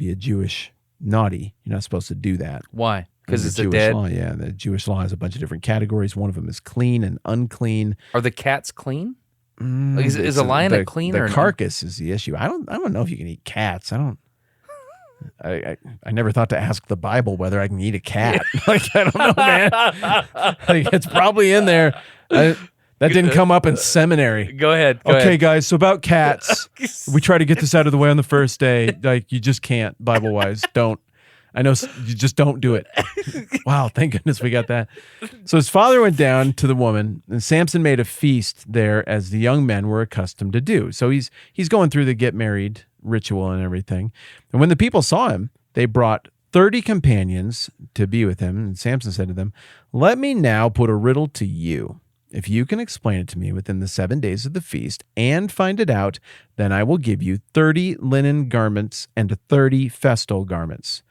Speaker 2: a Jewish naughty. You're not supposed to do that.
Speaker 1: Why? Because it's
Speaker 2: the
Speaker 1: a
Speaker 2: Jewish
Speaker 1: dead.
Speaker 2: law. Yeah, the Jewish law has a bunch of different categories. One of them is clean and unclean.
Speaker 1: Are the cats clean? Like, is a lion a clean or
Speaker 2: the carcass is the issue? I don't know if you can eat cats. I never thought to ask the Bible whether I can eat a cat. Like, I don't know, man. Like, it's probably in there. That didn't come up in seminary.
Speaker 1: Go ahead. Go
Speaker 2: Okay,
Speaker 1: ahead.
Speaker 2: guys. So about cats, we try to get this out of the way on the first day. Like, you just can't, Bible wise. Don't. I know you just don't do it. Wow, thank goodness we got that. So his father went down to the woman, and Samson made a feast there, as the young men were accustomed to do. So he's going through the get married ritual and everything. And when the people saw him, they brought 30 companions to be with him. And Samson said to them, "Let me now put a riddle to you. If you can explain it to me within the 7 days of the feast and find it out, then I will give you 30 linen garments and 30 festal garments."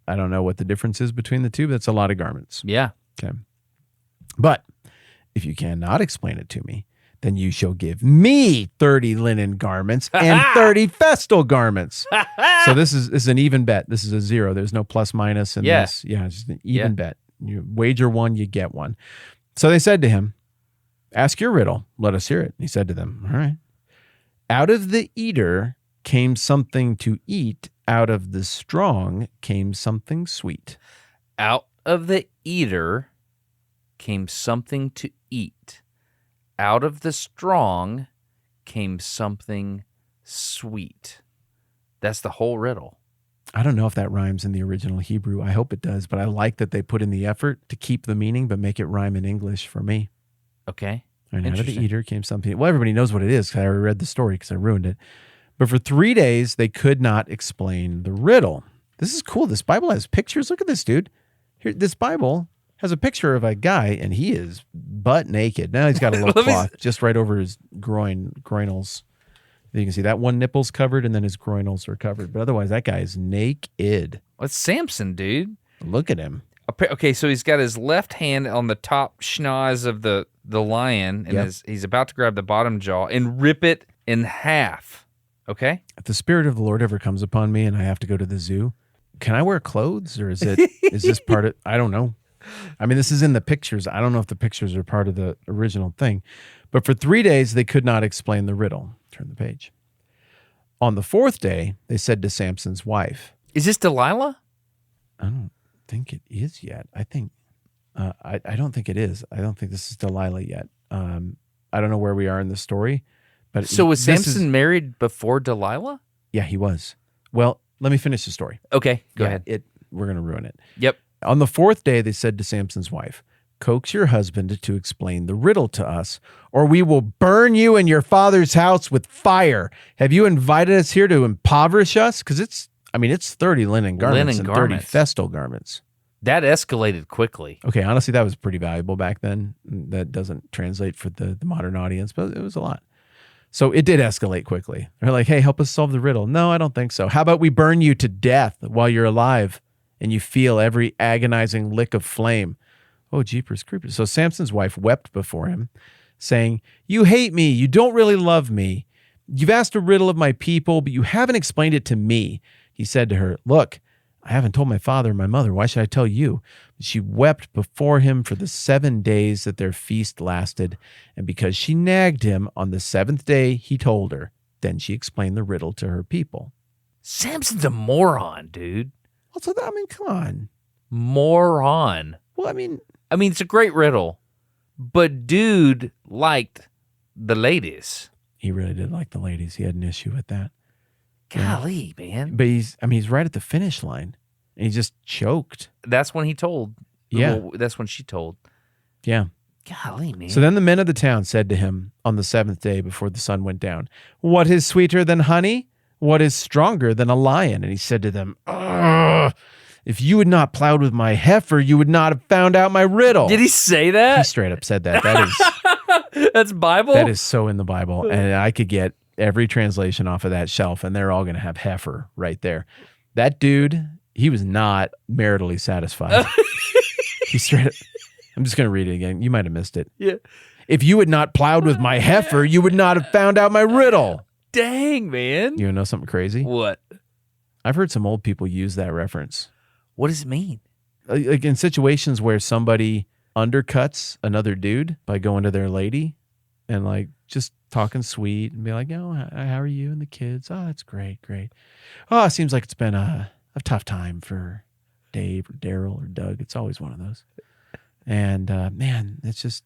Speaker 2: I don't know what the difference is between the two, but it's a lot of garments.
Speaker 1: Yeah.
Speaker 2: Okay. But if you cannot explain it to me, then you shall give me 30 linen garments and 30 festal garments. So this is an even bet. This is a zero. There's no plus minus in this. Yeah, it's just an even bet. You wager one, you get one. So they said to him, "Ask your riddle. Let us hear it." He said to them, "All right. Out of the eater came something to eat. Out of the strong came something sweet."
Speaker 1: Out of the eater came something to eat. Out of the strong came something sweet. That's the whole riddle.
Speaker 2: I don't know if that rhymes in the original Hebrew. I hope it does, but I like that they put in the effort to keep the meaning, but make it rhyme in English for me.
Speaker 1: Okay.
Speaker 2: And out of the
Speaker 1: Interesting.
Speaker 2: eater came something. Well, everybody knows what it is because I already read the story because I ruined it. But for 3 days, they could not explain the riddle. This is cool. This Bible has pictures. Look at this, dude. Here, this Bible has a picture of a guy, and he is butt naked. Now he's got a little
Speaker 1: Let me
Speaker 2: cloth just right over his groinals. You can see that one nipple's covered, and then his groinals are covered. But otherwise, that guy is naked.
Speaker 1: What's Samson, dude?
Speaker 2: Look at him.
Speaker 1: Okay, so he's got his left hand on the top schnoz of the lion, and
Speaker 2: Yep.
Speaker 1: he's about to grab the bottom jaw and rip it in half. Okay?
Speaker 2: If the Spirit of the Lord ever comes upon me and I have to go to the zoo, can I wear clothes, or is this part of? I don't know. I mean, this is in the pictures. I don't know if the pictures are part of the original thing. But for 3 days, they could not explain the riddle. Turn the page. On the 4th day, they said to Samson's wife,
Speaker 1: Is this Delilah?
Speaker 2: "I don't think it is yet. I think, I don't think it is. I don't think this is Delilah yet. I don't know where we are in the story. But
Speaker 1: So was
Speaker 2: this
Speaker 1: Samson married before Delilah?
Speaker 2: Yeah, he was. Well, let me finish the story.
Speaker 1: Okay, go
Speaker 2: Yeah,
Speaker 1: ahead.
Speaker 2: We're going to ruin it.
Speaker 1: Yep.
Speaker 2: On the 4th day, they said to Samson's wife, coax your husband to explain the riddle to us, or we will burn you and your father's house with fire. Have you invited us here to impoverish us? Because it's 30 linen garments and 30 festal garments.
Speaker 1: That escalated quickly.
Speaker 2: Okay, honestly, that was pretty valuable back then. That doesn't translate for the modern audience, but it was a lot. So it did escalate quickly. They're like, hey, help us solve the riddle. No, I don't think so. How about we burn you to death while you're alive and you feel every agonizing lick of flame? Oh, jeepers creepers. So Samson's wife wept before him, saying, you hate me. You don't really love me. You've asked a riddle of my people, but you haven't explained it to me. He said to her, look, I haven't told my father and my mother. Why should I tell you? She wept before him for the 7 days that their feast lasted. And because she nagged him on the 7th day, he told her. Then she explained the riddle to her people.
Speaker 1: Samson's a moron, dude.
Speaker 2: Also, come on.
Speaker 1: Moron.
Speaker 2: Well,
Speaker 1: it's a great riddle, but dude liked the ladies.
Speaker 2: He really did like the ladies. He had an issue with that.
Speaker 1: Golly, man.
Speaker 2: But he's right at the finish line, and he just choked.
Speaker 1: That's when he told.
Speaker 2: Yeah.
Speaker 1: Well, that's when she told.
Speaker 2: Yeah.
Speaker 1: Golly, man.
Speaker 2: So then the men of the town said to him on the 7th day before the sun went down, what is sweeter than honey? What is stronger than a lion? And he said to them, if you had not plowed with my heifer, you would not have found out my riddle.
Speaker 1: Did he say that?
Speaker 2: He straight up said that. That is
Speaker 1: That's Bible?
Speaker 2: That is so in the Bible. And I could get every translation off of that shelf, and they're all going to have heifer right there. That dude, he was not maritally satisfied. He straight up, I'm just going to read it again. You might have missed it.
Speaker 1: Yeah.
Speaker 2: If you had not plowed with my heifer, you would not have found out my riddle.
Speaker 1: Dang, man.
Speaker 2: You want to know something crazy?
Speaker 1: What?
Speaker 2: I've heard some old people use that reference.
Speaker 1: What does it mean?
Speaker 2: Like in situations where somebody undercuts another dude by going to their lady and like just talking sweet and be like, how are you and the kids? Oh, that's great. Oh, it seems like it's been a tough time for Dave or Daryl or Doug. It's always one of those. And man, it's just,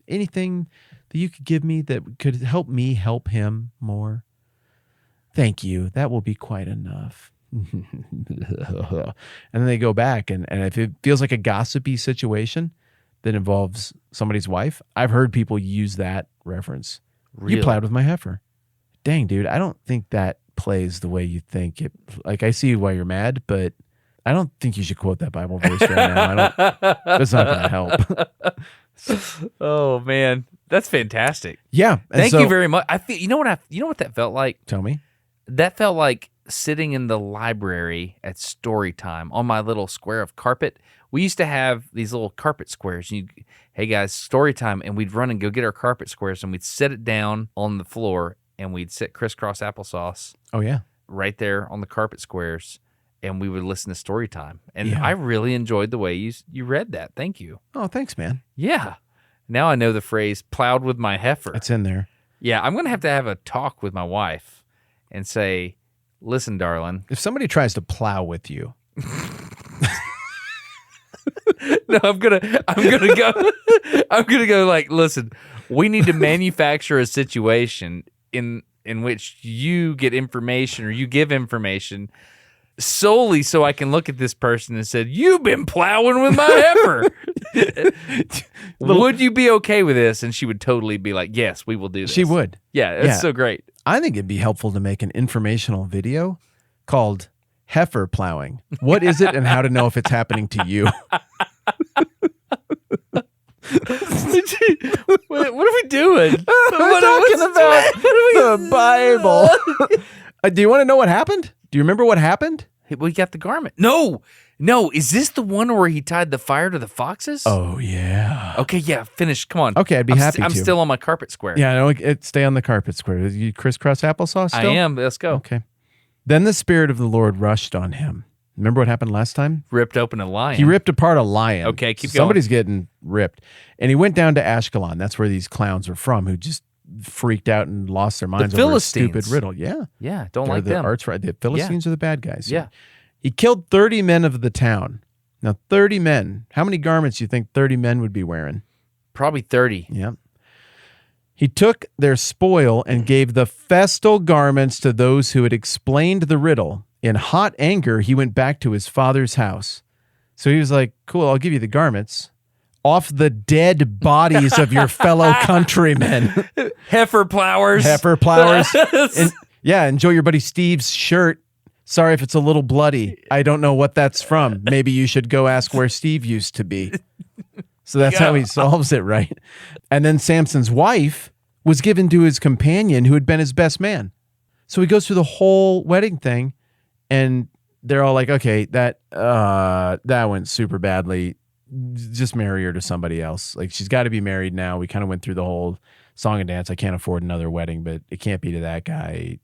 Speaker 2: anything that you could give me that could help me help him more. Thank you. That will be quite enough. And then they go back and if it feels like a gossipy situation that involves somebody's wife, I've heard people use that reference. Really? You plowed with my heifer. Dang, dude, I don't think that plays the way you think it. Like, I see why you're mad, but I don't think you should quote that Bible verse right now. That's not going to help.
Speaker 1: Oh man, that's fantastic.
Speaker 2: Yeah,
Speaker 1: thank you very much. I feel you know what that felt like.
Speaker 2: Tell me.
Speaker 1: That felt like sitting in the library at story time on my little square of carpet. We used to have these little carpet squares. Hey guys, story time, and we'd run and go get our carpet squares, and we'd set it down on the floor, and we'd sit crisscross applesauce.
Speaker 2: Oh yeah,
Speaker 1: right there on the carpet squares, and we would listen to story time. And I really enjoyed the way you read that. Thank you.
Speaker 2: Oh, thanks, man.
Speaker 1: Yeah. Now I know the phrase "plowed with my heifer."
Speaker 2: It's in there.
Speaker 1: Yeah, I'm gonna have a talk with my wife and say, "Listen, darling,
Speaker 2: if somebody tries to plow with you."
Speaker 1: No, I'm gonna go like, listen, we need to manufacture a situation in which you get information or you give information solely so I can look at this person and say, you've been plowing with my heifer. Would you be okay with this? And she would totally be like, yes, we will do this.
Speaker 2: She would.
Speaker 1: Yeah, it's so great.
Speaker 2: I think it'd be helpful to make an informational video called Heifer Plowing. What is it and how to know if it's happening to you?
Speaker 1: What are we doing?
Speaker 2: We're talking about the Bible. Do you want to know what happened? Do you remember what happened?
Speaker 1: We got the garment. No. Is this the one where he tied the fire to the foxes?
Speaker 2: Oh, yeah.
Speaker 1: Okay, yeah, finish. Come on.
Speaker 2: Okay, I'd be happy to.
Speaker 1: I'm still on my carpet square.
Speaker 2: Yeah, no, stay on the carpet square. You crisscross applesauce still?
Speaker 1: I am. Let's go.
Speaker 2: Okay. Then the Spirit of the Lord rushed on him. Remember what happened last time?
Speaker 1: Ripped open a lion.
Speaker 2: He ripped apart a lion.
Speaker 1: Okay, keep going.
Speaker 2: Somebody's getting ripped. And he went down to Ashkelon. That's where these clowns are from who just freaked out and lost their minds over a stupid riddle. Yeah.
Speaker 1: Yeah, don't like
Speaker 2: the
Speaker 1: them.
Speaker 2: The Philistines are the bad guys.
Speaker 1: Yeah.
Speaker 2: He killed 30 men of the town. Now, 30 men. How many garments do you think 30 men would be wearing?
Speaker 1: Probably 30.
Speaker 2: Yeah. He took their spoil and gave the festal garments to those who had explained the riddle. In hot anger, he went back to his father's house. So he was like, cool, I'll give you the garments. off the dead bodies of your fellow countrymen.
Speaker 1: Heifer plowers.
Speaker 2: Heifer plowers. And yeah, enjoy your buddy Steve's shirt. Sorry if it's a little bloody. I don't know what that's from. Maybe you should go ask where Steve used to be. So that's how he solves it, right? And then Samson's wife was given to his companion who had been his best man. So he goes through the whole wedding thing, and they're all like, okay, that went super badly. Just marry her to somebody else. Like, she's got to be married now. We kind of went through the whole song and dance. I can't afford another wedding, but it can't be to that guy.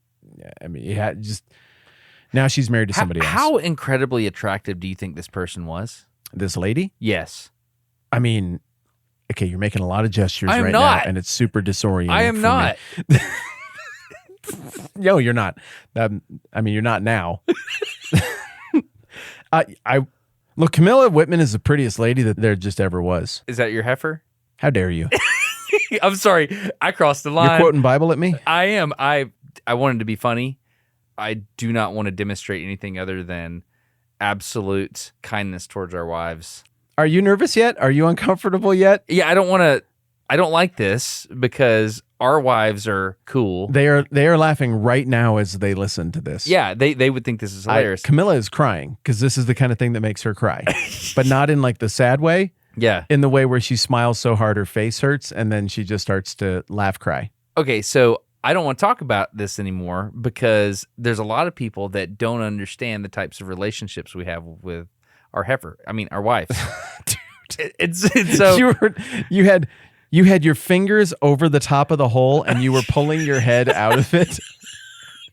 Speaker 2: I mean, now she's married to somebody else.
Speaker 1: How incredibly attractive do you think this person was?
Speaker 2: This lady?
Speaker 1: Yes.
Speaker 2: I mean, okay, you're making a lot of gestures
Speaker 1: I am
Speaker 2: right
Speaker 1: not.
Speaker 2: now, and it's super disorienting.
Speaker 1: I am not.
Speaker 2: No, you're not. I mean, you're not now. Look, Camilla Whitman is the prettiest lady that there just ever was.
Speaker 1: Is that your heifer?
Speaker 2: How dare you?
Speaker 1: I'm sorry. I crossed the line.
Speaker 2: You're quoting Bible at me?
Speaker 1: I am. I wanted to be funny. I do not want to demonstrate anything other than absolute kindness towards our wives.
Speaker 2: Are you nervous yet? Are you uncomfortable yet?
Speaker 1: Yeah, I don't like this because our wives are cool.
Speaker 2: They are laughing right now as they listen to this.
Speaker 1: Yeah, they would think this is hilarious.
Speaker 2: Camilla is crying because this is the kind of thing that makes her cry, but not in like the sad way.
Speaker 1: Yeah.
Speaker 2: In the way where she smiles so hard her face hurts and then she just starts to laugh cry.
Speaker 1: Okay, so I don't want to talk about this anymore because there's a lot of people that don't understand the types of relationships we have with our heifer. I mean, our wives. Dude, it's so
Speaker 2: you had your fingers over the top of the hole and you were pulling your head out of it.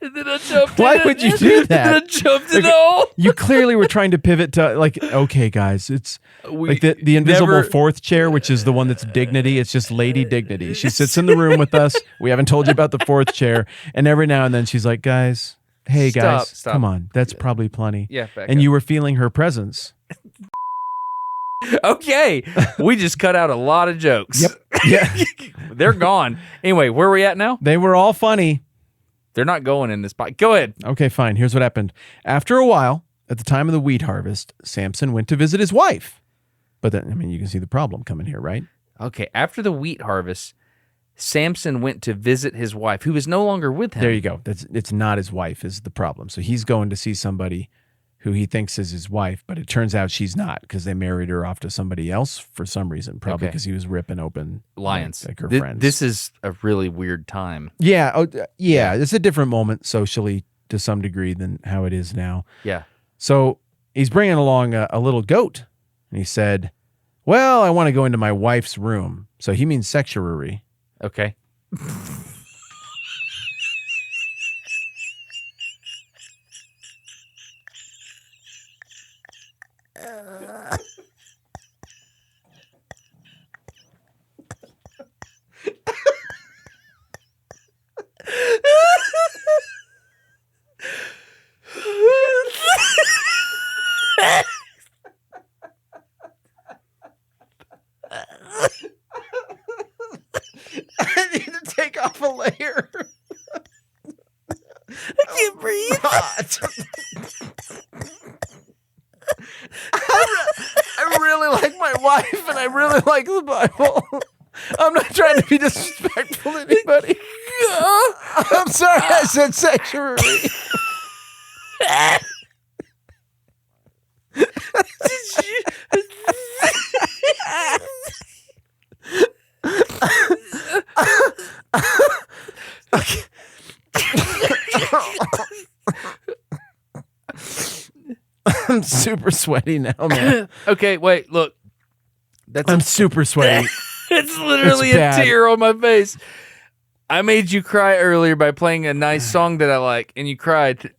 Speaker 1: And then I jumped
Speaker 2: Why
Speaker 1: in
Speaker 2: would you do that?
Speaker 1: And then I jumped in the hole.
Speaker 2: You clearly were trying to pivot to like, okay, guys, it's like the invisible fourth chair, which is the one that's dignity. It's just Lady Dignity. She sits in the room with us. We haven't told you about the fourth chair. And every now and then she's like, guys, hey guys,
Speaker 1: Stop.
Speaker 2: come on. That's probably plenty.
Speaker 1: Yeah,
Speaker 2: and you were feeling her presence.
Speaker 1: Okay. We just cut out a lot of jokes.
Speaker 2: Yep. Yeah.
Speaker 1: They're gone. Anyway, where are we at now?
Speaker 2: They were all funny.
Speaker 1: They're not going in this spot. Go ahead.
Speaker 2: Okay, fine. Here's what happened. After a while, at the time of the wheat harvest, Samson went to visit his wife. But then, I mean, you can see the problem coming here, right?
Speaker 1: Okay. After the wheat harvest, Samson went to visit his wife, who is no longer with him.
Speaker 2: There you go. It's not his wife is the problem. So he's going to see somebody who he thinks is his wife, but it turns out she's not because they married her off to somebody else for some reason, probably because he was ripping open
Speaker 1: lions.
Speaker 2: like her friends.
Speaker 1: This is a really weird time.
Speaker 2: Yeah. Yeah. It's a different moment socially to some degree than how it is now.
Speaker 1: Yeah.
Speaker 2: So he's bringing along a little goat, and he said, well, I want to go into my wife's room. So he means sexuary.
Speaker 1: Okay.
Speaker 2: I need to take off a layer.
Speaker 1: I can't breathe.
Speaker 2: I really like my wife, and I really like the Bible. I'm not trying to be disrespectful to anybody. I'm sorry I said sexuary. I'm super sweaty now, man.
Speaker 1: Okay, wait, look.
Speaker 2: I'm super sweaty.
Speaker 1: It's literally
Speaker 2: It's
Speaker 1: a
Speaker 2: bad.
Speaker 1: tear on my face. I made you cry earlier by playing a nice song that I like, and you cried.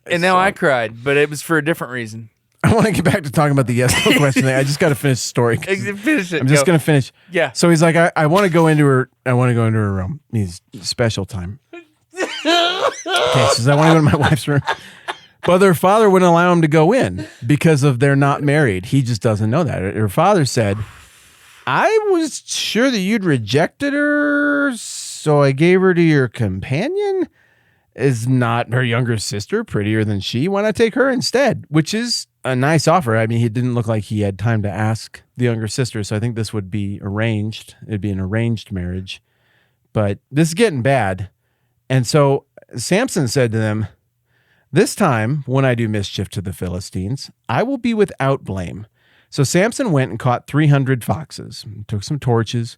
Speaker 1: And now I cried, but it was for a different reason.
Speaker 2: I want to get back to talking about the yes no question thing. I just got to finish the story.
Speaker 1: Finish it.
Speaker 2: I'm just going to finish.
Speaker 1: Yeah.
Speaker 2: So he's like, I want to go into her. I want to go into her room. He's special time. Okay, says I want to go to my wife's room. But her father wouldn't allow him to go in because of they're not married. He just doesn't know that. Her father said, I was sure that you'd rejected her, so I gave her to your companion. Is not her younger sister prettier than she? Why not take her instead? Which is a nice offer. I mean, he didn't look like he had time to ask the younger sister, so I think this would be arranged. It'd be an arranged marriage. But this is getting bad. And so Samson said to them, "This time, when I do mischief to the Philistines, I will be without blame." So Samson went and caught 300 foxes, took some torches,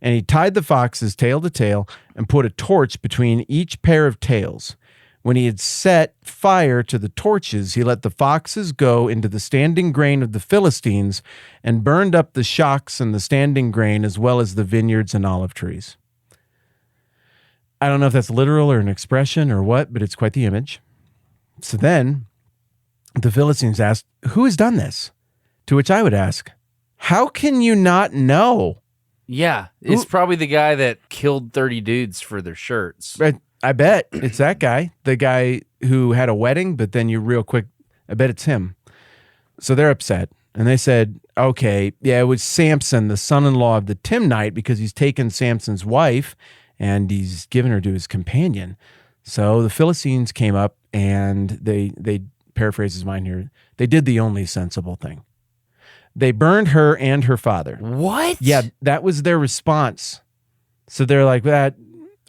Speaker 2: and he tied the foxes tail to tail and put a torch between each pair of tails. When he had set fire to the torches, he let the foxes go into the standing grain of the Philistines and burned up the shocks and the standing grain as well as the vineyards and olive trees. I don't know if that's literal or an expression or what, but it's quite the image. So then the Philistines asked, "Who has done this?" To which I would ask, how can you not know?
Speaker 1: Yeah, it's probably the guy that killed 30 dudes for their shirts.
Speaker 2: I bet it's that guy, the guy who had a wedding, but then you real quick, I bet it's him. So they're upset. And they said, okay, yeah, it was Samson, the son-in-law of the Timnite, because he's taken Samson's wife and he's given her to his companion. So the Philistines came up and they paraphrase his mind here, they did the only sensible thing. They burned her and her father.
Speaker 1: What?
Speaker 2: Yeah, that was their response. So they're like, that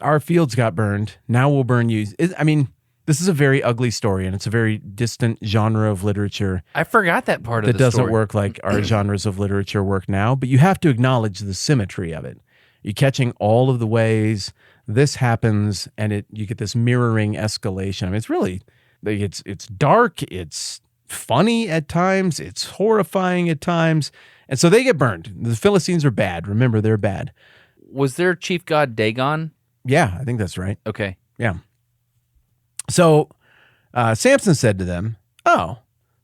Speaker 2: our fields got burned. Now we'll burn you. I mean, this is a very ugly story, and it's a very distant genre of literature.
Speaker 1: I forgot that part of
Speaker 2: that
Speaker 1: the story.
Speaker 2: doesn't work like our genres of literature work now, but you have to acknowledge the symmetry of it. You're catching all of the ways this happens, and you get this mirroring escalation. I mean, it's really, it's dark, it's funny at times, it's horrifying at times, and so they get burned. The Philistines are bad. Remember, they're bad.
Speaker 1: Was their chief god Dagon?
Speaker 2: Yeah, I think that's right.
Speaker 1: Okay.
Speaker 2: Yeah. So Samson said to them, "Oh,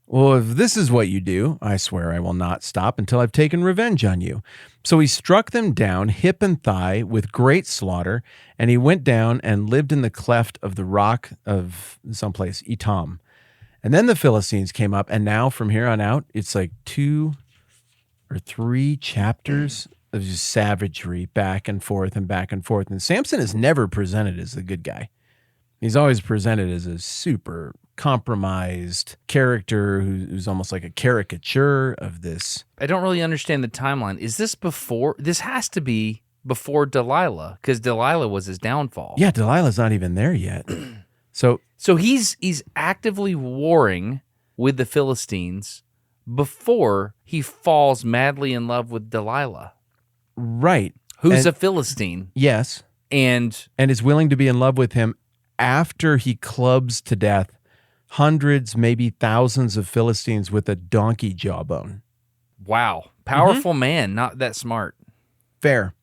Speaker 2: well, if this is what you do, I swear I will not stop until I've taken revenge on you." So he struck them down hip and thigh with great slaughter, and he went down and lived in the cleft of the rock of someplace, Etam. And then the Philistines came up, and now from here on out, it's like 2 or 3 chapters of just savagery back and forth and back and forth. And Samson is never presented as the good guy. He's always presented as a super compromised character who's almost like a caricature of this.
Speaker 1: I don't really understand the timeline. Is this before? This has to be before Delilah, because Delilah was his downfall.
Speaker 2: Yeah, Delilah's not even there yet. So
Speaker 1: he's actively warring with the Philistines before he falls madly in love with Delilah.
Speaker 2: Right.
Speaker 1: Who's a Philistine.
Speaker 2: Yes.
Speaker 1: And
Speaker 2: is willing to be in love with him after he clubs to death hundreds, maybe thousands of Philistines with a donkey jawbone.
Speaker 1: Wow. Powerful man, not that smart.
Speaker 2: Fair.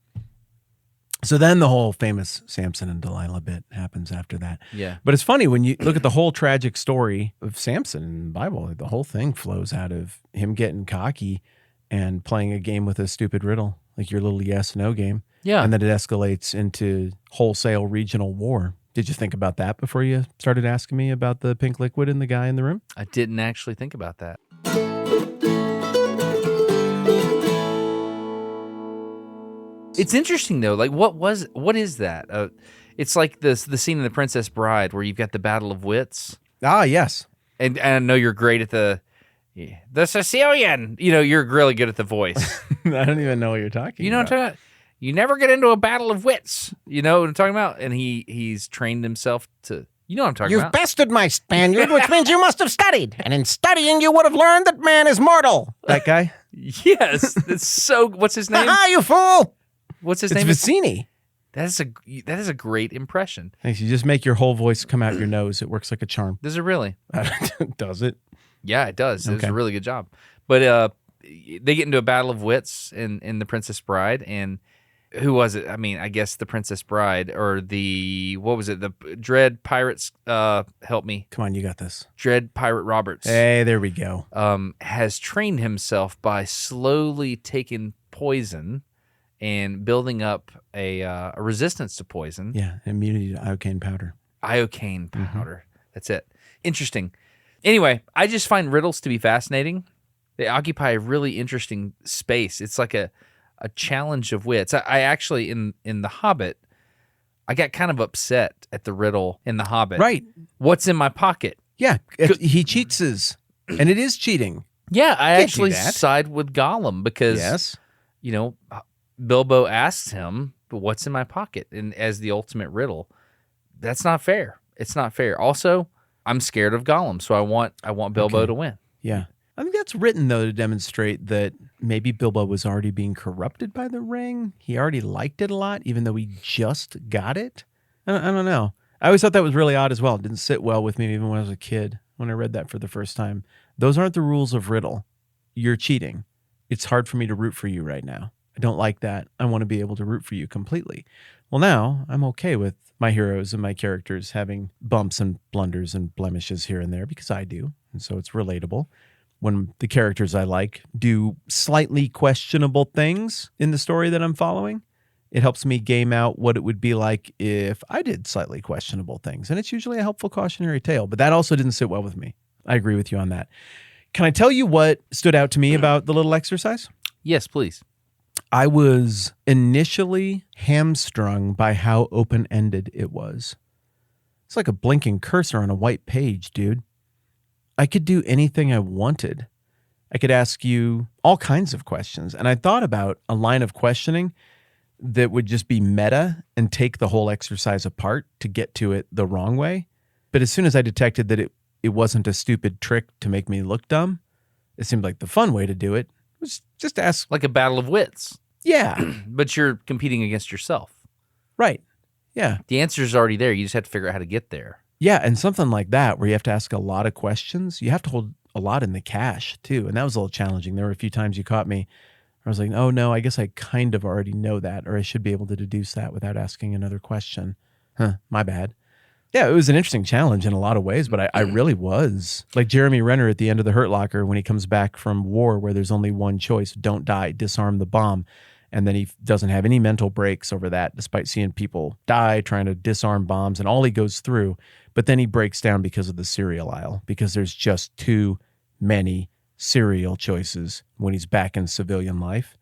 Speaker 2: So then the whole famous Samson and Delilah bit happens after that.
Speaker 1: Yeah.
Speaker 2: But it's funny when you look at the whole tragic story of Samson in the Bible, the whole thing flows out of him getting cocky and playing a game with a stupid riddle, like your little yes-no game.
Speaker 1: Yeah.
Speaker 2: And then it escalates into wholesale regional war. Did you think about that before you started asking me about the pink liquid and the guy in the room?
Speaker 1: I didn't actually think about that. It's interesting though. Like, what is that? It's like the scene in The Princess Bride where you've got the battle of wits.
Speaker 2: Ah, yes.
Speaker 1: And I know you're great at the Sicilian. You know, you're really good at the voice.
Speaker 2: I don't even know what you're talking about.
Speaker 1: You know what I'm talking about? You never get into a battle of wits. You know what I'm talking about? And he's trained himself to. You know what I'm talking
Speaker 4: You've
Speaker 1: about?
Speaker 4: bested my Spaniard, which means you must have studied. And in studying, you would have learned that man is mortal.
Speaker 2: That guy?
Speaker 1: Yes. It's so. What's his name?
Speaker 4: Ha, you fool!
Speaker 1: What's his
Speaker 2: It's
Speaker 1: name?
Speaker 2: Vicini.
Speaker 1: That is a great impression.
Speaker 2: Thanks. You just make your whole voice come out your nose. It works like a charm.
Speaker 1: Does it really?
Speaker 2: Does it?
Speaker 1: Yeah, it does. It was
Speaker 2: Okay.
Speaker 1: a really good job. But they get into a battle of wits in The Princess Bride, and who was it? I mean, I guess The Princess Bride or what was it? The Dread Pirates. Help me.
Speaker 2: Come on, you got this.
Speaker 1: Dread Pirate Roberts.
Speaker 2: Hey, there we go.
Speaker 1: Has trained himself by slowly taking poison and building up a resistance to poison.
Speaker 2: Yeah, immunity to iocane powder.
Speaker 1: Iocane powder. That's it. Interesting. Anyway, I just find riddles to be fascinating. They occupy a really interesting space. It's like a challenge of wits. I actually, in The Hobbit, I got kind of upset at the riddle in The Hobbit.
Speaker 2: Right.
Speaker 1: What's in my pocket?
Speaker 2: Yeah, he cheats. And it is cheating.
Speaker 1: Yeah, I
Speaker 2: Can't do
Speaker 1: actually
Speaker 2: that.
Speaker 1: side with Gollum because,
Speaker 2: Yes.
Speaker 1: you know, Bilbo asks him, "What's in my pocket?" And as the ultimate riddle, that's not fair. It's not fair. Also, I'm scared of Gollum, so I want Bilbo
Speaker 2: Okay.
Speaker 1: to win.
Speaker 2: Yeah. I think that's written, though, to demonstrate that maybe Bilbo was already being corrupted by the ring. He already liked it a lot, even though he just got it. I don't know. I always thought that was really odd as well. It didn't sit well with me even when I was a kid, when I read that for the first time. Those aren't the rules of riddle. You're cheating. It's hard for me to root for you right now. I don't like that. I want to be able to root for you completely. Well, now I'm okay with my heroes and my characters having bumps and blunders and blemishes here and there because I do. And so it's relatable. When the characters I like do slightly questionable things in the story that I'm following, it helps me game out what it would be like if I did slightly questionable things. And it's usually a helpful cautionary tale, but that also didn't sit well with me. I agree with you on that. Can I tell you what stood out to me about the little exercise?
Speaker 1: Yes, please.
Speaker 2: I was initially hamstrung by how open-ended it was. It's like a blinking cursor on a white page, dude. I could do anything I wanted. I could ask you all kinds of questions. And I thought about a line of questioning that would just be meta and take the whole exercise apart to get to it the wrong way. But as soon as I detected that it wasn't a stupid trick to make me look dumb, it seemed like the fun way to do it was just to ask.
Speaker 1: Like a battle of wits,
Speaker 2: Yeah,
Speaker 1: but you're competing against yourself.
Speaker 2: right. Yeah.
Speaker 1: The answer is already there. You just have to figure out how to get there.
Speaker 2: Yeah, and something like that where you have to ask a lot of questions, you have to hold a lot in the cache too. And that was a little challenging. There were a few times you caught me. I was like, oh no, I guess I kind of already know that, or I should be able to deduce that without asking another question. My bad. Yeah, it was an interesting challenge in a lot of ways, but I really was. Like Jeremy Renner at the end of The Hurt Locker when he comes back from war where there's only one choice, don't die, disarm the bomb. And then he doesn't have any mental breaks over that, despite seeing people die trying to disarm bombs and all he goes through. But then he breaks down because of the cereal aisle, because there's just too many cereal choices when he's back in civilian life.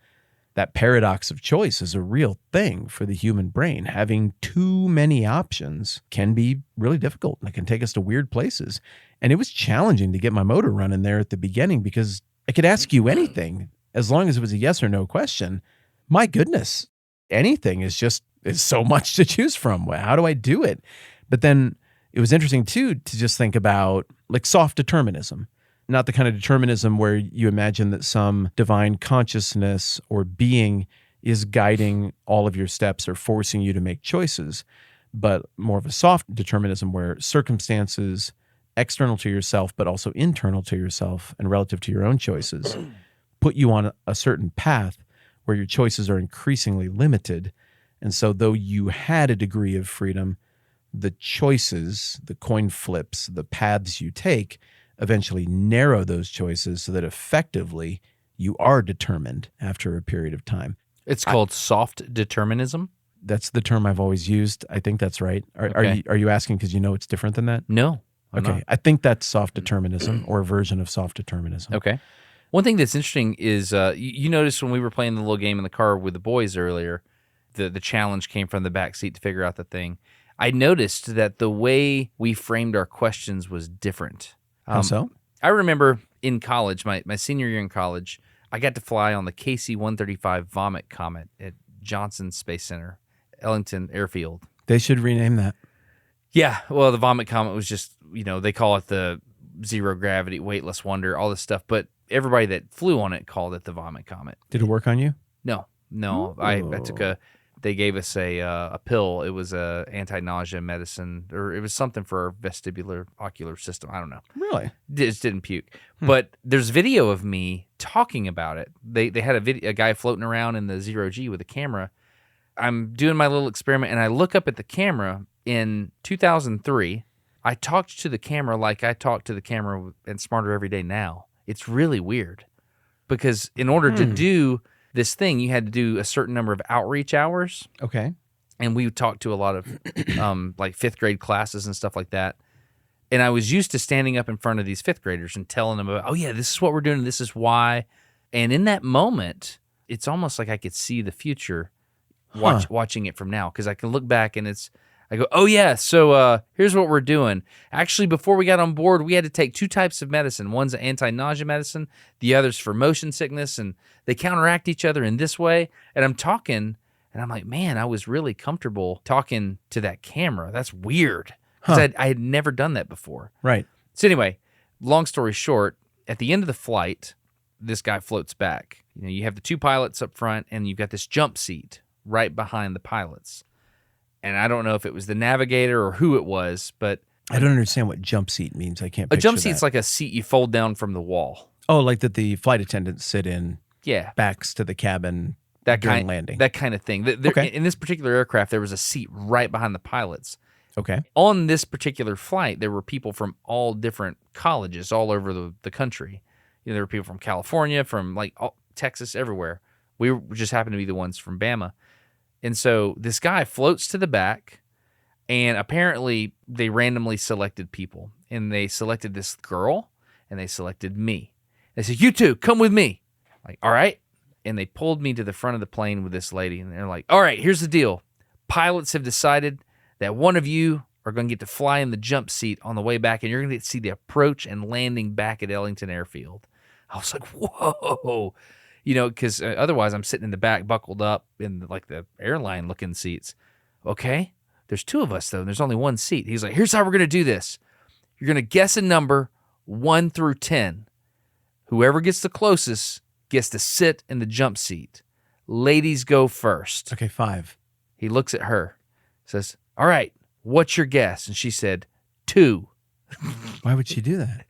Speaker 2: That paradox of choice is a real thing for the human brain. Having too many options can be really difficult and it can take us to weird places. And it was challenging to get my motor running there at the beginning because I could ask you anything as long as it was a yes or no question. My goodness, anything is so much to choose from. How do I do it? But then it was interesting too to just think about like soft determinism, not the kind of determinism where you imagine that some divine consciousness or being is guiding all of your steps or forcing you to make choices, but more of a soft determinism where circumstances external to yourself, but also internal to yourself and relative to your own choices, put you on a certain path where your choices are increasingly limited. And so though you had a degree of freedom, the choices, the coin flips, the paths you take eventually narrow those choices so that effectively you are determined after a period of time.
Speaker 1: It's called soft determinism.
Speaker 2: That's the term I've always used. I think that's right.
Speaker 1: Okay.
Speaker 2: Are you asking because you know it's different than that?
Speaker 1: No. I'm
Speaker 2: Okay.
Speaker 1: not.
Speaker 2: I think that's soft determinism or a version of soft determinism.
Speaker 1: Okay. One thing that's interesting is you noticed when we were playing the little game in the car with the boys earlier, the challenge came from the back seat to figure out the thing. I noticed that the way we framed our questions was different.
Speaker 2: How so?
Speaker 1: I remember in college, my senior year in college, I got to fly on the KC-135 Vomit Comet at Johnson Space Center, Ellington Airfield.
Speaker 2: They should rename that.
Speaker 1: Yeah, well, the Vomit Comet was just, they call it the zero gravity, weightless wonder, all this stuff. But everybody that flew on it called it the Vomit Comet.
Speaker 2: Did it work on you?
Speaker 1: No. I took they gave us a pill. It was a anti-nausea medicine, or it was something for our vestibular ocular system. I don't know.
Speaker 2: Really?
Speaker 1: Just didn't puke. But there's video of me talking about it. They had a guy floating around in the zero G with a camera. I'm doing my little experiment, and I look up at the camera in 2003. I talked to the camera like I talk to the camera and Smarter Every Day now. It's really weird because in order to do this thing, you had to do a certain number of outreach hours.
Speaker 2: Okay.
Speaker 1: And we talked to a lot of like fifth grade classes and stuff like that. And I was used to standing up in front of these fifth graders and telling them about, oh yeah, this is what we're doing. This is why. And in that moment, it's almost like I could see the future watching it from now. Cause I can look back and I go, oh, yeah, so here's what we're doing. Actually, before we got on board, we had to take 2 types of medicine. One's an anti-nausea medicine, the other's for motion sickness, and they counteract each other in this way. And I'm talking, and I'm like, man, I was really comfortable talking to that camera. That's weird, because I had never done that before.
Speaker 2: Right.
Speaker 1: So anyway, long story short, at the end of the flight, this guy floats back. You have the 2 pilots up front, and you've got this jump seat right behind the pilots. And I don't know if it was the navigator or who it was, but
Speaker 2: I don't understand what jump seat means. I can't
Speaker 1: a
Speaker 2: picture
Speaker 1: jump seat's like a seat you fold down from the wall.
Speaker 2: Oh, like that the flight attendants sit in,
Speaker 1: Yeah.
Speaker 2: backs to the cabin
Speaker 1: That
Speaker 2: during landing.
Speaker 1: That kind of thing.
Speaker 2: Okay.
Speaker 1: In this particular aircraft, there was a seat right behind the pilots.
Speaker 2: Okay.
Speaker 1: On this particular flight, there were people from all different colleges all over the country. There were people from California, from Texas, everywhere. We just happened to be the ones from Bama. And so this guy floats to the back, and apparently they randomly selected people. And they selected this girl, and they selected me. They said, you two, come with me. Like, all right. And they pulled me to the front of the plane with this lady. And they're like, all right, here's the deal. Pilots have decided that one of you are going to get to fly in the jump seat on the way back, and you're going to get to see the approach and landing back at Ellington Airfield. I was like, whoa. Because otherwise I'm sitting in the back, buckled up in the airline-looking seats. Okay, there's 2 of us, though, and there's only 1 seat. He's like, here's how we're going to do this. You're going to guess a number 1 through 10. Whoever gets the closest gets to sit in the jump seat. Ladies go first.
Speaker 2: Okay, 5.
Speaker 1: He looks at her, says, all right, what's your guess? And she said, 2.
Speaker 2: Why would she do that?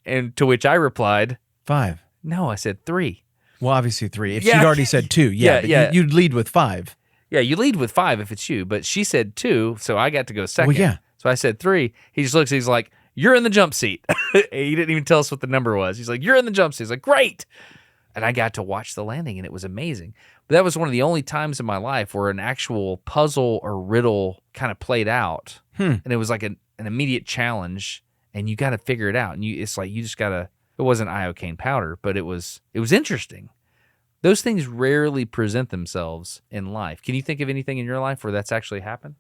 Speaker 1: And to which I replied,
Speaker 2: 5.
Speaker 1: no, I said 3.
Speaker 2: Well, obviously 3. If
Speaker 1: Yeah.
Speaker 2: she'd already said 2,
Speaker 1: Yeah,
Speaker 2: but
Speaker 1: yeah.
Speaker 2: you'd lead with 5.
Speaker 1: Yeah, you lead with 5 if it's you, but she said 2, so I got to go second.
Speaker 2: Well, yeah.
Speaker 1: So I said 3. He just looks, he's like, you're in the jump seat. He didn't even tell us what the number was. He's like, you're in the jump seat. He's like, great. And I got to watch the landing, and it was amazing. But that was one of the only times in my life where an actual puzzle or riddle kind of played out. And it was like an immediate challenge, and you got to figure it out. And it's like you just got to, it wasn't iocane powder, but it was interesting. Those things rarely present themselves in life. Can you think of anything in your life where that's actually happened?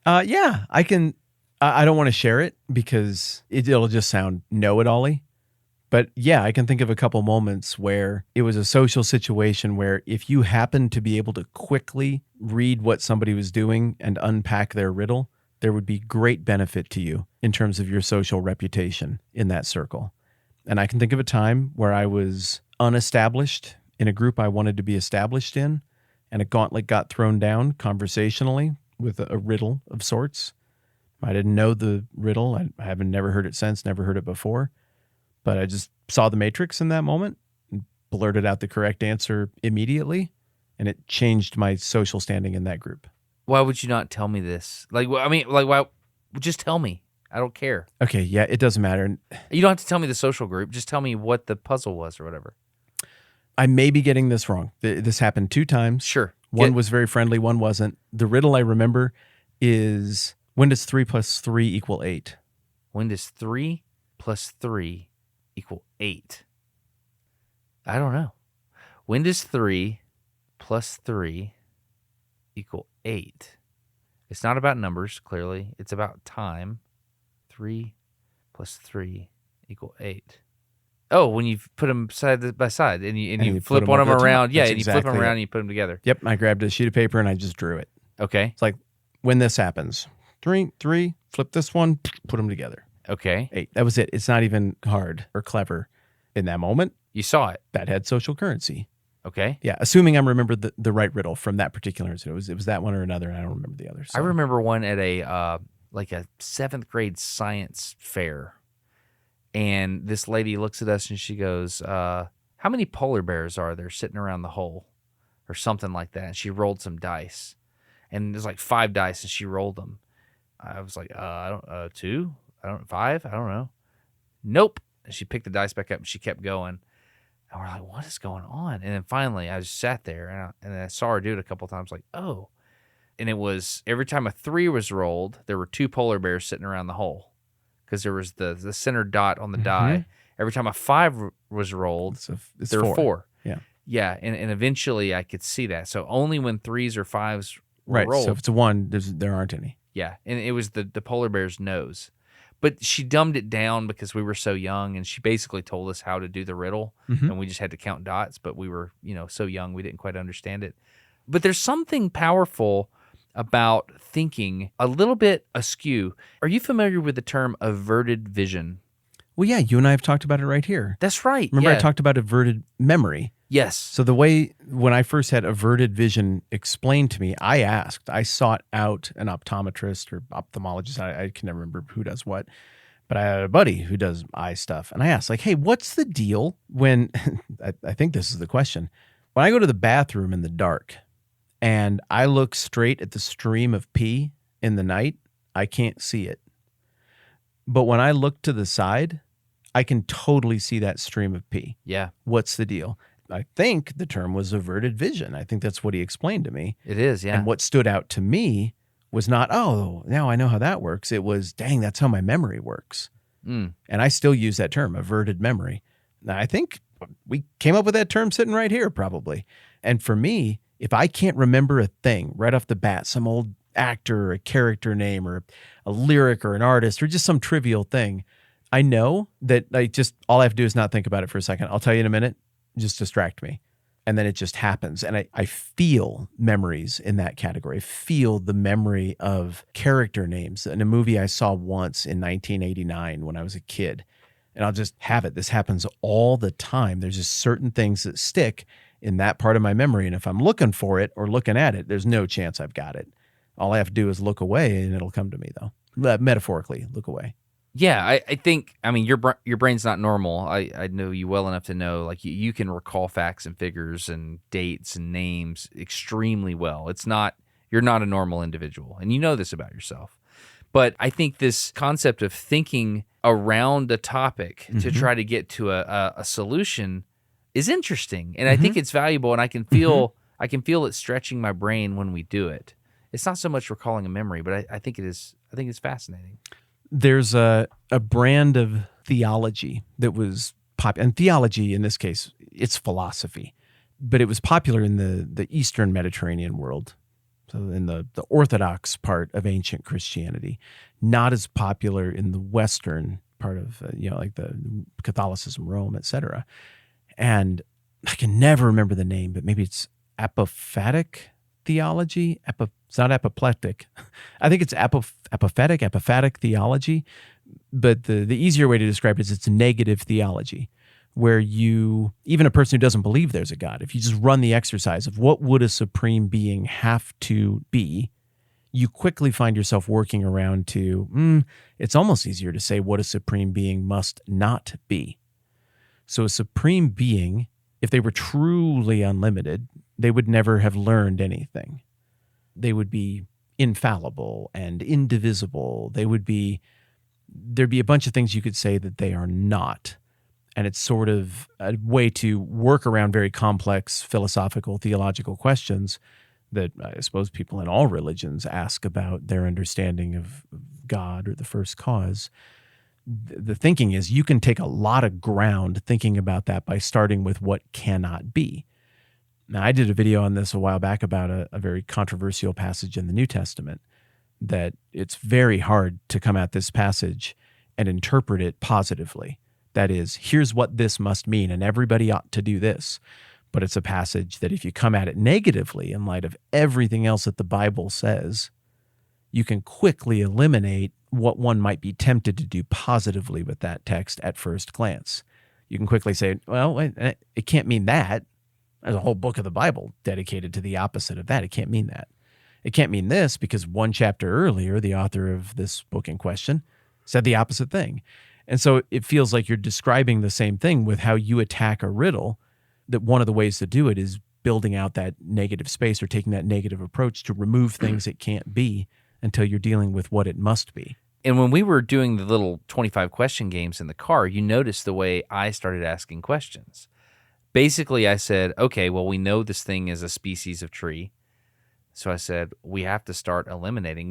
Speaker 2: Yeah, I can. I don't want to share it because it'll just sound know-it-all-y. But yeah, I can think of a couple moments where it was a social situation where if you happened to be able to quickly read what somebody was doing and unpack their riddle, there would be great benefit to you in terms of your social reputation in that circle. And I can think of a time where I was unestablished in a group I wanted to be established in, and a gauntlet got thrown down conversationally with a riddle of sorts. I didn't know the riddle. I haven't never heard it since, never heard it before. But I just saw the Matrix in that moment and blurted out the correct answer immediately, and it changed my social standing in that group.
Speaker 1: Why would you not tell me this? Why? Just tell me. I don't care.
Speaker 2: Okay, yeah, it doesn't matter.
Speaker 1: You don't have to tell me the social group. Just tell me what the puzzle was or whatever.
Speaker 2: I may be getting this wrong. This happened 2 times.
Speaker 1: Sure.
Speaker 2: One was very friendly, one wasn't. The riddle I remember is, when does 3 plus 3 equal 8?
Speaker 1: When does 3 plus 3 equal 8? I don't know. When does 3 plus 3 equal 8? It's not about numbers, clearly. It's about time. 3 plus 3 equal 8. Oh, when you put them side by side and you flip one of them around. Yeah, and you flip them around and you put them together.
Speaker 2: Yep, I grabbed a sheet of paper and I just drew it.
Speaker 1: Okay.
Speaker 2: It's like, when this happens, 3, flip this one, put them together.
Speaker 1: Okay.
Speaker 2: 8. That was it. It's not even hard or clever. In that moment,
Speaker 1: You saw it.
Speaker 2: that had social currency.
Speaker 1: Okay.
Speaker 2: Yeah, assuming I'm remembered the right riddle from that particular incident. It was that one or another, and I don't remember the other. So.
Speaker 1: I remember one at a 7th grade science fair. And this lady looks at us and she goes, how many polar bears are there sitting around the hole? Or something like that. And she rolled some dice. And there's like 5 dice and she rolled them. I was like, 2? 5? I don't know. Nope. And she picked the dice back up and she kept going. And we're like, what is going on? And then finally I just sat there and I saw her do it a couple times, like, oh. And it was, every time a 3 was rolled, there were 2 polar bears sitting around the hole. Because there was the center dot on the die. Every time a 5 was rolled, there were 4.
Speaker 2: Yeah.
Speaker 1: Yeah, and eventually I could see that. So only when 3s or 5s were
Speaker 2: Right.
Speaker 1: rolled.
Speaker 2: So if it's a 1, there aren't any.
Speaker 1: Yeah, and it was the polar bear's nose. But she dumbed it down because we were so young, and she basically told us how to do the riddle, and we just had to count dots, but we were, so young we didn't quite understand it. But there's something powerful about thinking a little bit askew. Are you familiar with the term averted vision?
Speaker 2: Well, yeah, you and I have talked about it right here.
Speaker 1: That's right.
Speaker 2: Remember
Speaker 1: yeah.
Speaker 2: I talked about averted memory?
Speaker 1: Yes.
Speaker 2: So the way, when I first had averted vision explained to me, I sought out an optometrist or ophthalmologist. I can never remember who does what, but I had a buddy who does eye stuff. And I asked, like, hey, what's the deal when, I think this is the question. When I go to the bathroom in the dark and I look straight at the stream of pee in the night, I can't see it. But when I look to the side, I can totally see that stream of pee.
Speaker 1: Yeah.
Speaker 2: What's the deal? I think the term was averted vision. I think that's what he explained to me.
Speaker 1: It is, yeah.
Speaker 2: And what stood out to me was not, oh, now I know how that works. It was, dang, that's how my memory works.
Speaker 1: Mm.
Speaker 2: And I still use that term, averted memory. Now, I think we came up with that term sitting right here, probably. And for me, if I can't remember a thing right off the bat, some old actor or a character name or a lyric or an artist or just some trivial thing, I know that all I have to do is not think about it for a second. I'll tell you in a minute. Just distract me. And then it just happens. And I feel memories in that category. I feel the memory of character names in a movie I saw once in 1989 when I was a kid. And I'll just have it. This happens all the time. There's just certain things that stick in that part of my memory. And if I'm looking for it or looking at it, there's no chance I've got it. All I have to do is look away and it'll come to me, though. Metaphorically, look away.
Speaker 1: Yeah, I think, your brain's not normal. I know you well enough to know, like, you can recall facts and figures and dates and names extremely well. You're not a normal individual, and you know this about yourself. But I think this concept of thinking around a topic to try to get to a solution is interesting, and I think it's valuable, and I can feel it stretching my brain when we do it. It's not so much recalling a memory, but I think it is. I think it's fascinating.
Speaker 2: There's a brand of theology that was popular, and theology in this case, it's philosophy, but it was popular in the Eastern Mediterranean world, so in the Orthodox part of ancient Christianity, not as popular in the Western part of, like the Catholicism, Rome, etc. And I can never remember the name, but maybe it's apophatic theology. It's not apoplectic. I think it's apophatic theology. But the easier way to describe it is it's negative theology, where even a person who doesn't believe there's a God, if you just run the exercise of what would a supreme being have to be, you quickly find yourself working around to, it's almost easier to say what a supreme being must not be. So a supreme being, if they were truly unlimited, they would never have learned anything. They would be infallible and indivisible. There'd be a bunch of things you could say that they are not. And it's sort of a way to work around very complex philosophical, theological questions that I suppose people in all religions ask about their understanding of God or the first cause. The thinking is you can take a lot of ground thinking about that by starting with what cannot be. Now, I did a video on this a while back about a very controversial passage in the New Testament, that it's very hard to come at this passage and interpret it positively. That is, here's what this must mean, and everybody ought to do this. But it's a passage that if you come at it negatively in light of everything else that the Bible says, you can quickly eliminate what one might be tempted to do positively with that text at first glance. You can quickly say, well, it can't mean that. There's a whole book of the Bible dedicated to the opposite of that. It can't mean that. It can't mean this because one chapter earlier, the author of this book in question said the opposite thing. And so it feels like you're describing the same thing with how you attack a riddle, that one of the ways to do it is building out that negative space or taking that negative approach to remove things it can't be until you're dealing with what it must be.
Speaker 1: And when we were doing the little 25 question games in the car, you noticed the way I started asking questions. Basically, I said, okay, well, we know this thing is a species of tree. So I said, we have to start eliminating.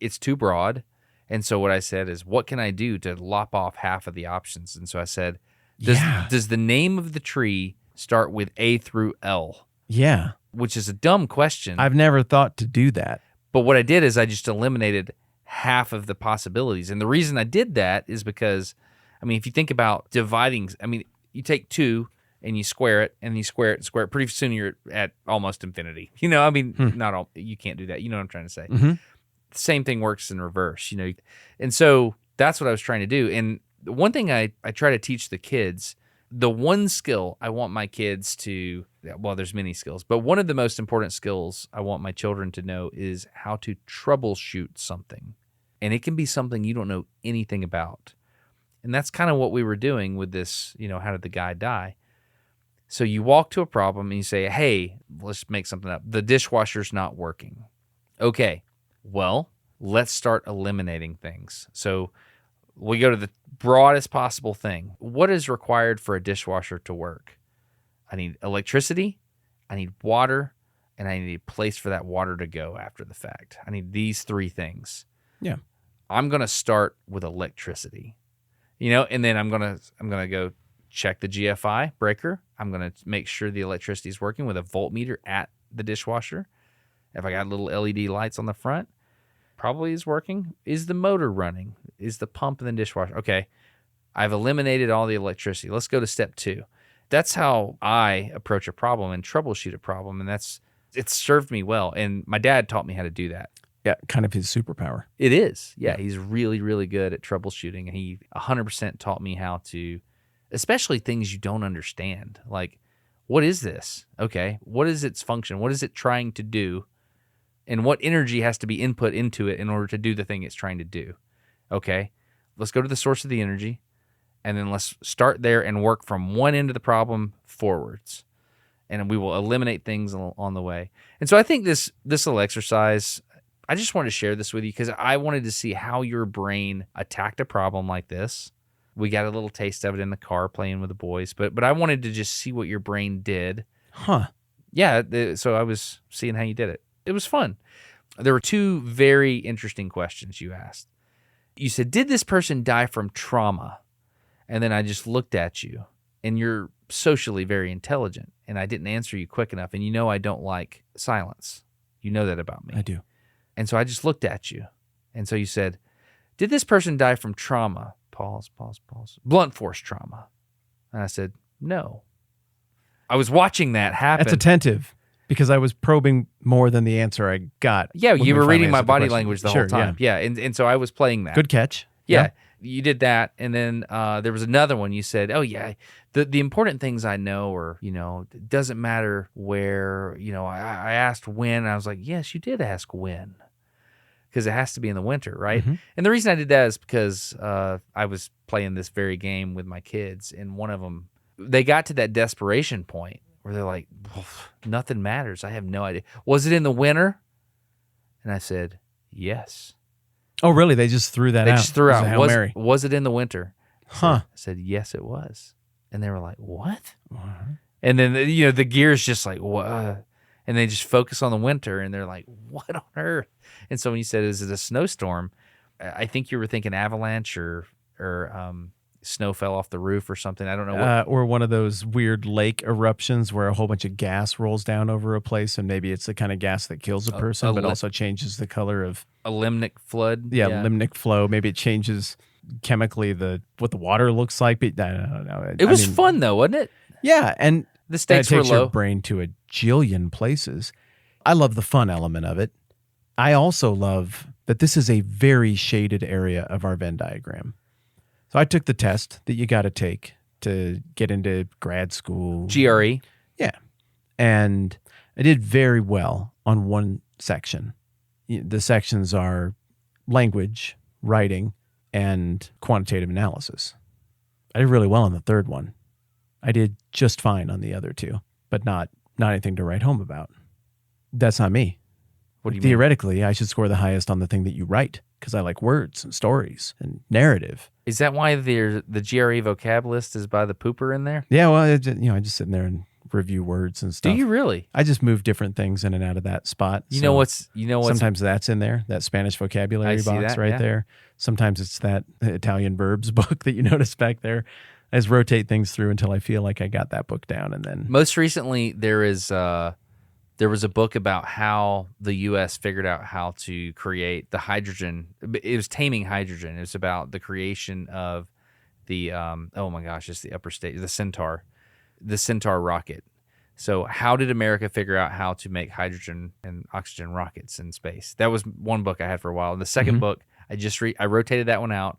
Speaker 1: It's too broad. And so what I said is, what can I do to lop off half of the options? And so I said, does the name of the tree start with A through L?
Speaker 2: Yeah.
Speaker 1: Which is a dumb question.
Speaker 2: I've never thought to do that.
Speaker 1: But what I did is I just eliminated half of the possibilities. And the reason I did that is because, I mean, if you think about dividing, I mean, you take 2 and you square it and you square it and square it. Pretty soon you're at almost infinity. You know, I mean, not all, you can't do that. You know what I'm trying to say?
Speaker 2: Mm-hmm.
Speaker 1: The same thing works in reverse, you know? And so that's what I was trying to do. And the one thing I try to teach the kids, the one skill I want my kids to, well, there's many skills, but one of the most important skills I want my children to know is how to troubleshoot something. And it can be something you don't know anything about. And that's kind of what we were doing with this, you know, how did the guy die? So you walk to a problem and you say, hey, let's make something up. The dishwasher's not working. Okay, well, let's start eliminating things. So we go to the broadest possible thing. What is required for a dishwasher to work? I need electricity, I need water, and I need a place for that water to go after the fact. I need these 3 things.
Speaker 2: Yeah.
Speaker 1: I'm going to start with electricity. You know, and then I'm going to go check the GFI breaker. I'm going to make sure the electricity is working with a voltmeter at the dishwasher. If I got little LED lights on the front, probably is working. Is the motor running? Is the pump in the dishwasher? Okay, I've eliminated all the electricity. Let's go to step 2. That's how I approach a problem and troubleshoot a problem, and it's served me well. And my dad taught me how to do that.
Speaker 2: Yeah, kind of his superpower.
Speaker 1: It is. Yeah, he's really, really good at troubleshooting, and he 100% taught me how to, especially things you don't understand. Like, what is this? Okay, what is its function? What is it trying to do? And what energy has to be input into it in order to do the thing it's trying to do? Okay, let's go to the source of the energy, and then let's start there and work from one end of the problem forwards. And we will eliminate things on the way. And so I think this little exercise, I just wanted to share this with you because I wanted to see how your brain attacked a problem like this. We got a little taste of it in the car playing with the boys, but I wanted to just see what your brain did.
Speaker 2: Huh.
Speaker 1: Yeah, so I was seeing how you did it. It was fun. There were 2 very interesting questions you asked. You said, did this person die from trauma? And then I just looked at you, and you're socially very intelligent, and I didn't answer you quick enough, and you know I don't like silence. You know that about me.
Speaker 2: I do.
Speaker 1: And so I just looked at you. And so you said, did this person die from trauma? Pause. Blunt force trauma. And I said, no. I was watching that happen.
Speaker 2: That's attentive because I was probing more than the answer I got.
Speaker 1: Yeah,
Speaker 2: when
Speaker 1: you
Speaker 2: we
Speaker 1: were
Speaker 2: finally
Speaker 1: reading my
Speaker 2: answered the
Speaker 1: body
Speaker 2: question.
Speaker 1: language the
Speaker 2: Sure,
Speaker 1: whole time. Yeah, and so I was playing that.
Speaker 2: Good catch.
Speaker 1: Yeah. You did that, and then there was another one. You said, "Oh yeah, the important things I know are, you know, it doesn't matter where." You know, I asked when. And I was like, "Yes, you did ask when, because it has to be in the winter, right?"
Speaker 2: Mm-hmm.
Speaker 1: And the reason I did that is because I was playing this very game with my kids, and one of them, they got to that desperation point where they're like, "Nothing matters. I have no idea. Was it in the winter?" And I said, "Yes."
Speaker 2: Oh, really? They just threw that out.
Speaker 1: They just threw
Speaker 2: It was a
Speaker 1: out.
Speaker 2: Hail Mary.
Speaker 1: Was it in the winter?
Speaker 2: Huh.
Speaker 1: I said, yes, it was. And they were like, what? And then, you know, the gears just like, what? And they just focus on the winter, and they're like, what on earth? And so when you said, is it a snowstorm? I think you were thinking avalanche or snow fell off the roof or something. I don't know what.
Speaker 2: Or one of those weird lake eruptions where a whole bunch of gas rolls down over a place, and maybe it's the kind of gas that kills a person, but also changes the color of
Speaker 1: a limnic flood.
Speaker 2: Yeah, limnic flow. Maybe it changes chemically what the water looks like. But I don't know.
Speaker 1: It was fun though, wasn't it?
Speaker 2: Yeah, and
Speaker 1: the stakes were
Speaker 2: takes
Speaker 1: low.
Speaker 2: Your brain to a jillion places. I love the fun element of it. I also love that this is a very shaded area of our Venn diagram. So I took the test that you got to take to get into grad school.
Speaker 1: GRE.
Speaker 2: Yeah. And I did very well on one section. The sections are language, writing, and quantitative analysis. I did really well on the third one. I did just fine on the other 2, but not anything to write home about. That's not me.
Speaker 1: What do you mean?
Speaker 2: Theoretically, I should score the highest on the thing that you write because I like words and stories and narrative.
Speaker 1: Is that why the GRE vocab list is by the pooper in there?
Speaker 2: Yeah, well, I just sit in there and review words and stuff.
Speaker 1: Do you really?
Speaker 2: I just move different things in and out of that spot.
Speaker 1: You know what's
Speaker 2: sometimes that's in there, that Spanish vocabulary box there. Sometimes it's that Italian verbs book that you notice back there. I just rotate things through until I feel like I got that book down, and then
Speaker 1: most recently there is There was a book about how the U.S. figured out how to create the hydrogen. It was taming hydrogen. It was about the creation of the, oh my gosh, it's the upper stage, the Centaur rocket. So how did America figure out how to make hydrogen and oxygen rockets in space? That was one book I had for a while. And the second book, I rotated that one out.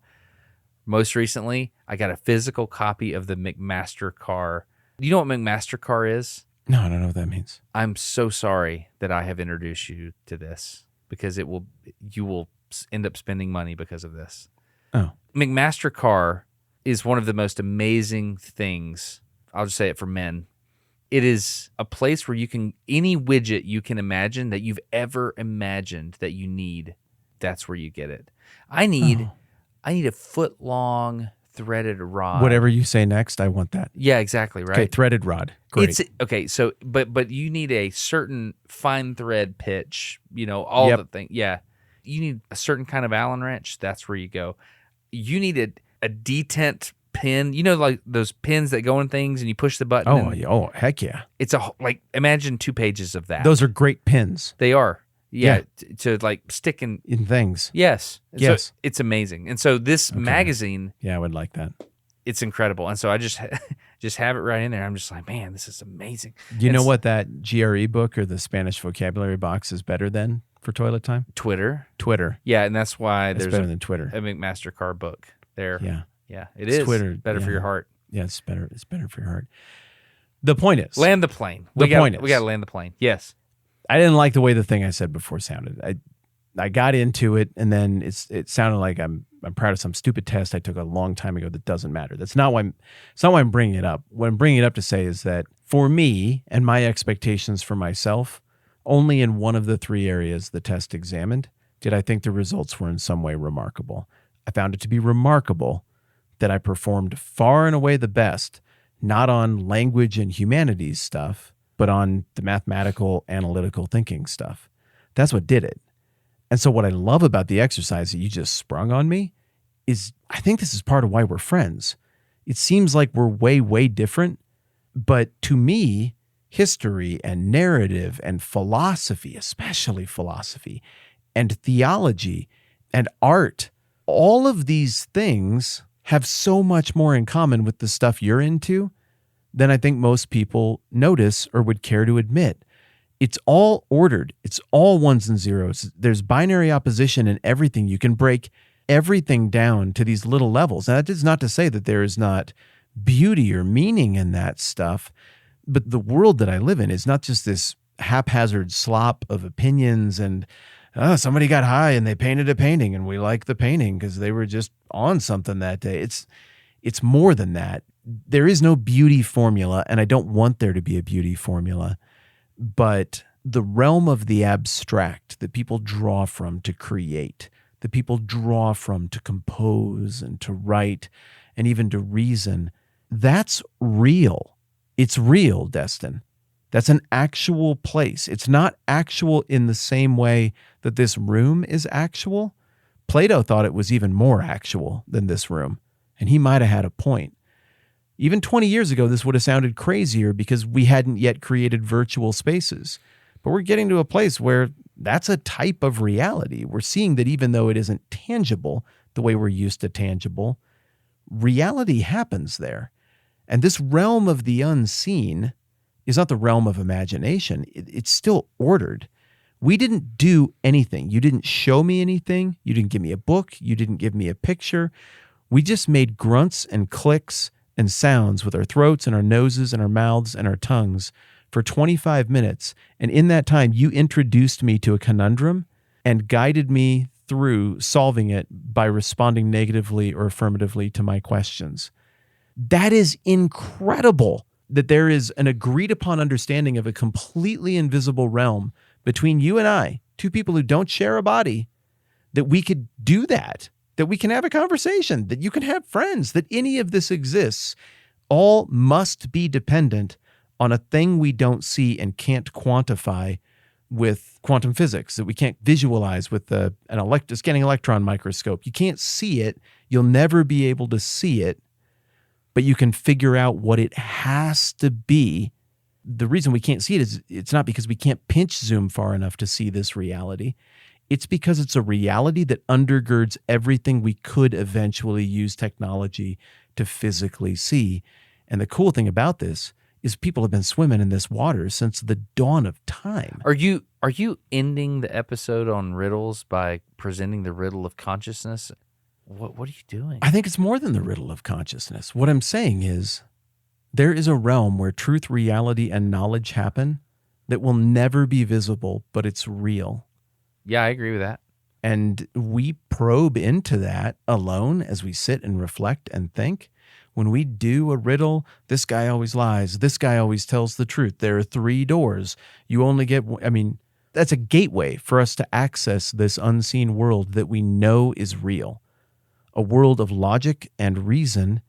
Speaker 1: Most recently, I got a physical copy of the McMaster car. Do you know what McMaster car is?
Speaker 2: No, I don't know what that means.
Speaker 1: I'm so sorry that I have introduced you to this because you will end up spending money because of this.
Speaker 2: Oh.
Speaker 1: McMaster car is one of the most amazing things. I'll just say it for men. It is a place where you can, any widget you can imagine that you've ever imagined that you need, that's where you get it. I need a foot-long threaded rod.
Speaker 2: Whatever you say next, I want that.
Speaker 1: Yeah, exactly, right?
Speaker 2: Okay, threaded rod. Great.
Speaker 1: It's okay, so but you need a certain fine thread pitch, all the things. Yeah. You need a certain kind of Allen wrench, that's where you go. You need a detent pin, like those pins that go in things and you push the button.
Speaker 2: Oh, heck yeah.
Speaker 1: It's imagine 2 pages of that.
Speaker 2: Those are great pins.
Speaker 1: They are. Yeah, to stick in
Speaker 2: things.
Speaker 1: Yes. And
Speaker 2: yes.
Speaker 1: So it's amazing. And so this magazine,
Speaker 2: yeah, I would like that.
Speaker 1: It's incredible. And so I just have it right in there. I'm just like, man, this is amazing.
Speaker 2: Do you know what that GRE book or the Spanish vocabulary box is better than for toilet time?
Speaker 1: Twitter.
Speaker 2: Yeah,
Speaker 1: and that's why
Speaker 2: it's
Speaker 1: there's
Speaker 2: better than Twitter.
Speaker 1: A McMaster car book there.
Speaker 2: Yeah,
Speaker 1: it's Twitter. Better
Speaker 2: yeah.
Speaker 1: for your heart.
Speaker 2: Yeah, it's better. It's better for your heart. The point is,
Speaker 1: land the plane.
Speaker 2: We got
Speaker 1: to land the plane. Yes.
Speaker 2: I didn't like the way the thing I said before sounded. I got into it, and then it sounded like I'm proud of some stupid test I took a long time ago that doesn't matter. It's not why I'm bringing it up. What I'm bringing it up to say is that for me and my expectations for myself, only in one of the 3 areas the test examined did I think the results were in some way remarkable. I found it to be remarkable that I performed far and away the best, not on language and humanities stuff, but on the mathematical, analytical thinking stuff. That's what did it. And so what I love about the exercise that you just sprung on me is I think this is part of why we're friends. It seems like we're way, way different, but to me, history and narrative and philosophy, especially philosophy, and theology and art, all of these things have so much more in common with the stuff you're into than I think most people notice or would care to admit. It's all ordered. It's all ones and zeros. There's binary opposition in everything. You can break everything down to these little levels. And that is not to say that there is not beauty or meaning in that stuff, but the world that I live in is not just this haphazard slop of opinions and somebody got high and they painted a painting and we like the painting because they were just on something that day. It's more than that. There is no beauty formula, and I don't want there to be a beauty formula, but the realm of the abstract that people draw from to create, that people draw from to compose and to write and even to reason, that's real. It's real, Destin. That's an actual place. It's not actual in the same way that this room is actual. Plato thought it was even more actual than this room, and he might have had a point. Even 20 years ago, this would have sounded crazier because we hadn't yet created virtual spaces. But we're getting to a place where that's a type of reality. We're seeing that even though it isn't tangible the way we're used to tangible, reality happens there. And this realm of the unseen is not the realm of imagination. It's still ordered. We didn't do anything. You didn't show me anything. You didn't give me a book. You didn't give me a picture. We just made grunts and clicks and sounds with our throats and our noses and our mouths and our tongues for 25 minutes. And in that time, you introduced me to a conundrum and guided me through solving it by responding negatively or affirmatively to my questions. That is incredible that there is an agreed upon understanding of a completely invisible realm between you and I, 2 people who don't share a body, that we could do that we can have a conversation, that you can have friends, that any of this exists, all must be dependent on a thing we don't see and can't quantify with quantum physics, that we can't visualize with a scanning electron microscope. You can't see it. You'll never be able to see it, but you can figure out what it has to be the reason we can't see it is it's not because we can't pinch zoom far enough to see this reality. It's because it's a reality that undergirds everything we could eventually use technology to physically see. And the cool thing about this is people have been swimming in this water since the dawn of time.
Speaker 1: Are you ending the episode on riddles by presenting the riddle of consciousness? What are you doing?
Speaker 2: I think it's more than the riddle of consciousness. What I'm saying is there is a realm where truth, reality, and knowledge happen that will never be visible, but it's real.
Speaker 1: Yeah, I agree with that.
Speaker 2: And we probe into that alone as we sit and reflect and think. When we do a riddle, this guy always lies. This guy always tells the truth. There are 3 doors. You only get, that's a gateway for us to access this unseen world that we know is real. A world of logic and reason.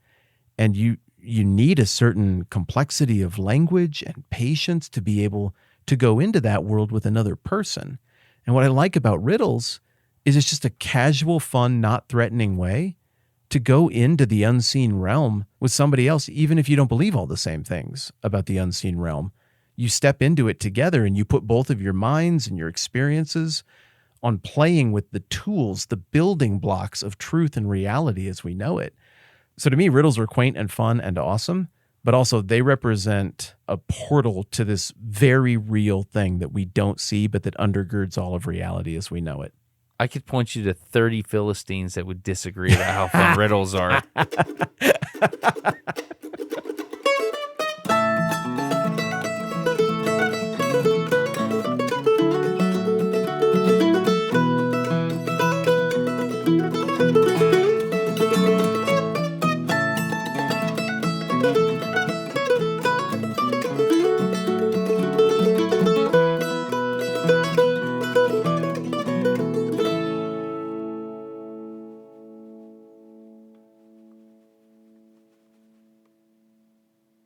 Speaker 2: And you need a certain complexity of language and patience to be able to go into that world with another person. And what I like about riddles is it's just a casual, fun, not threatening way to go into the unseen realm with somebody else, even if you don't believe all the same things about the unseen realm. You step into it together and you put both of your minds and your experiences on playing with the tools, the building blocks of truth and reality as we know it. So to me, riddles are quaint and fun and awesome, but also they represent a portal to this very real thing that we don't see, but that undergirds all of reality as we know it.
Speaker 1: I could point you to 30 Philistines that would disagree about how fun riddles are.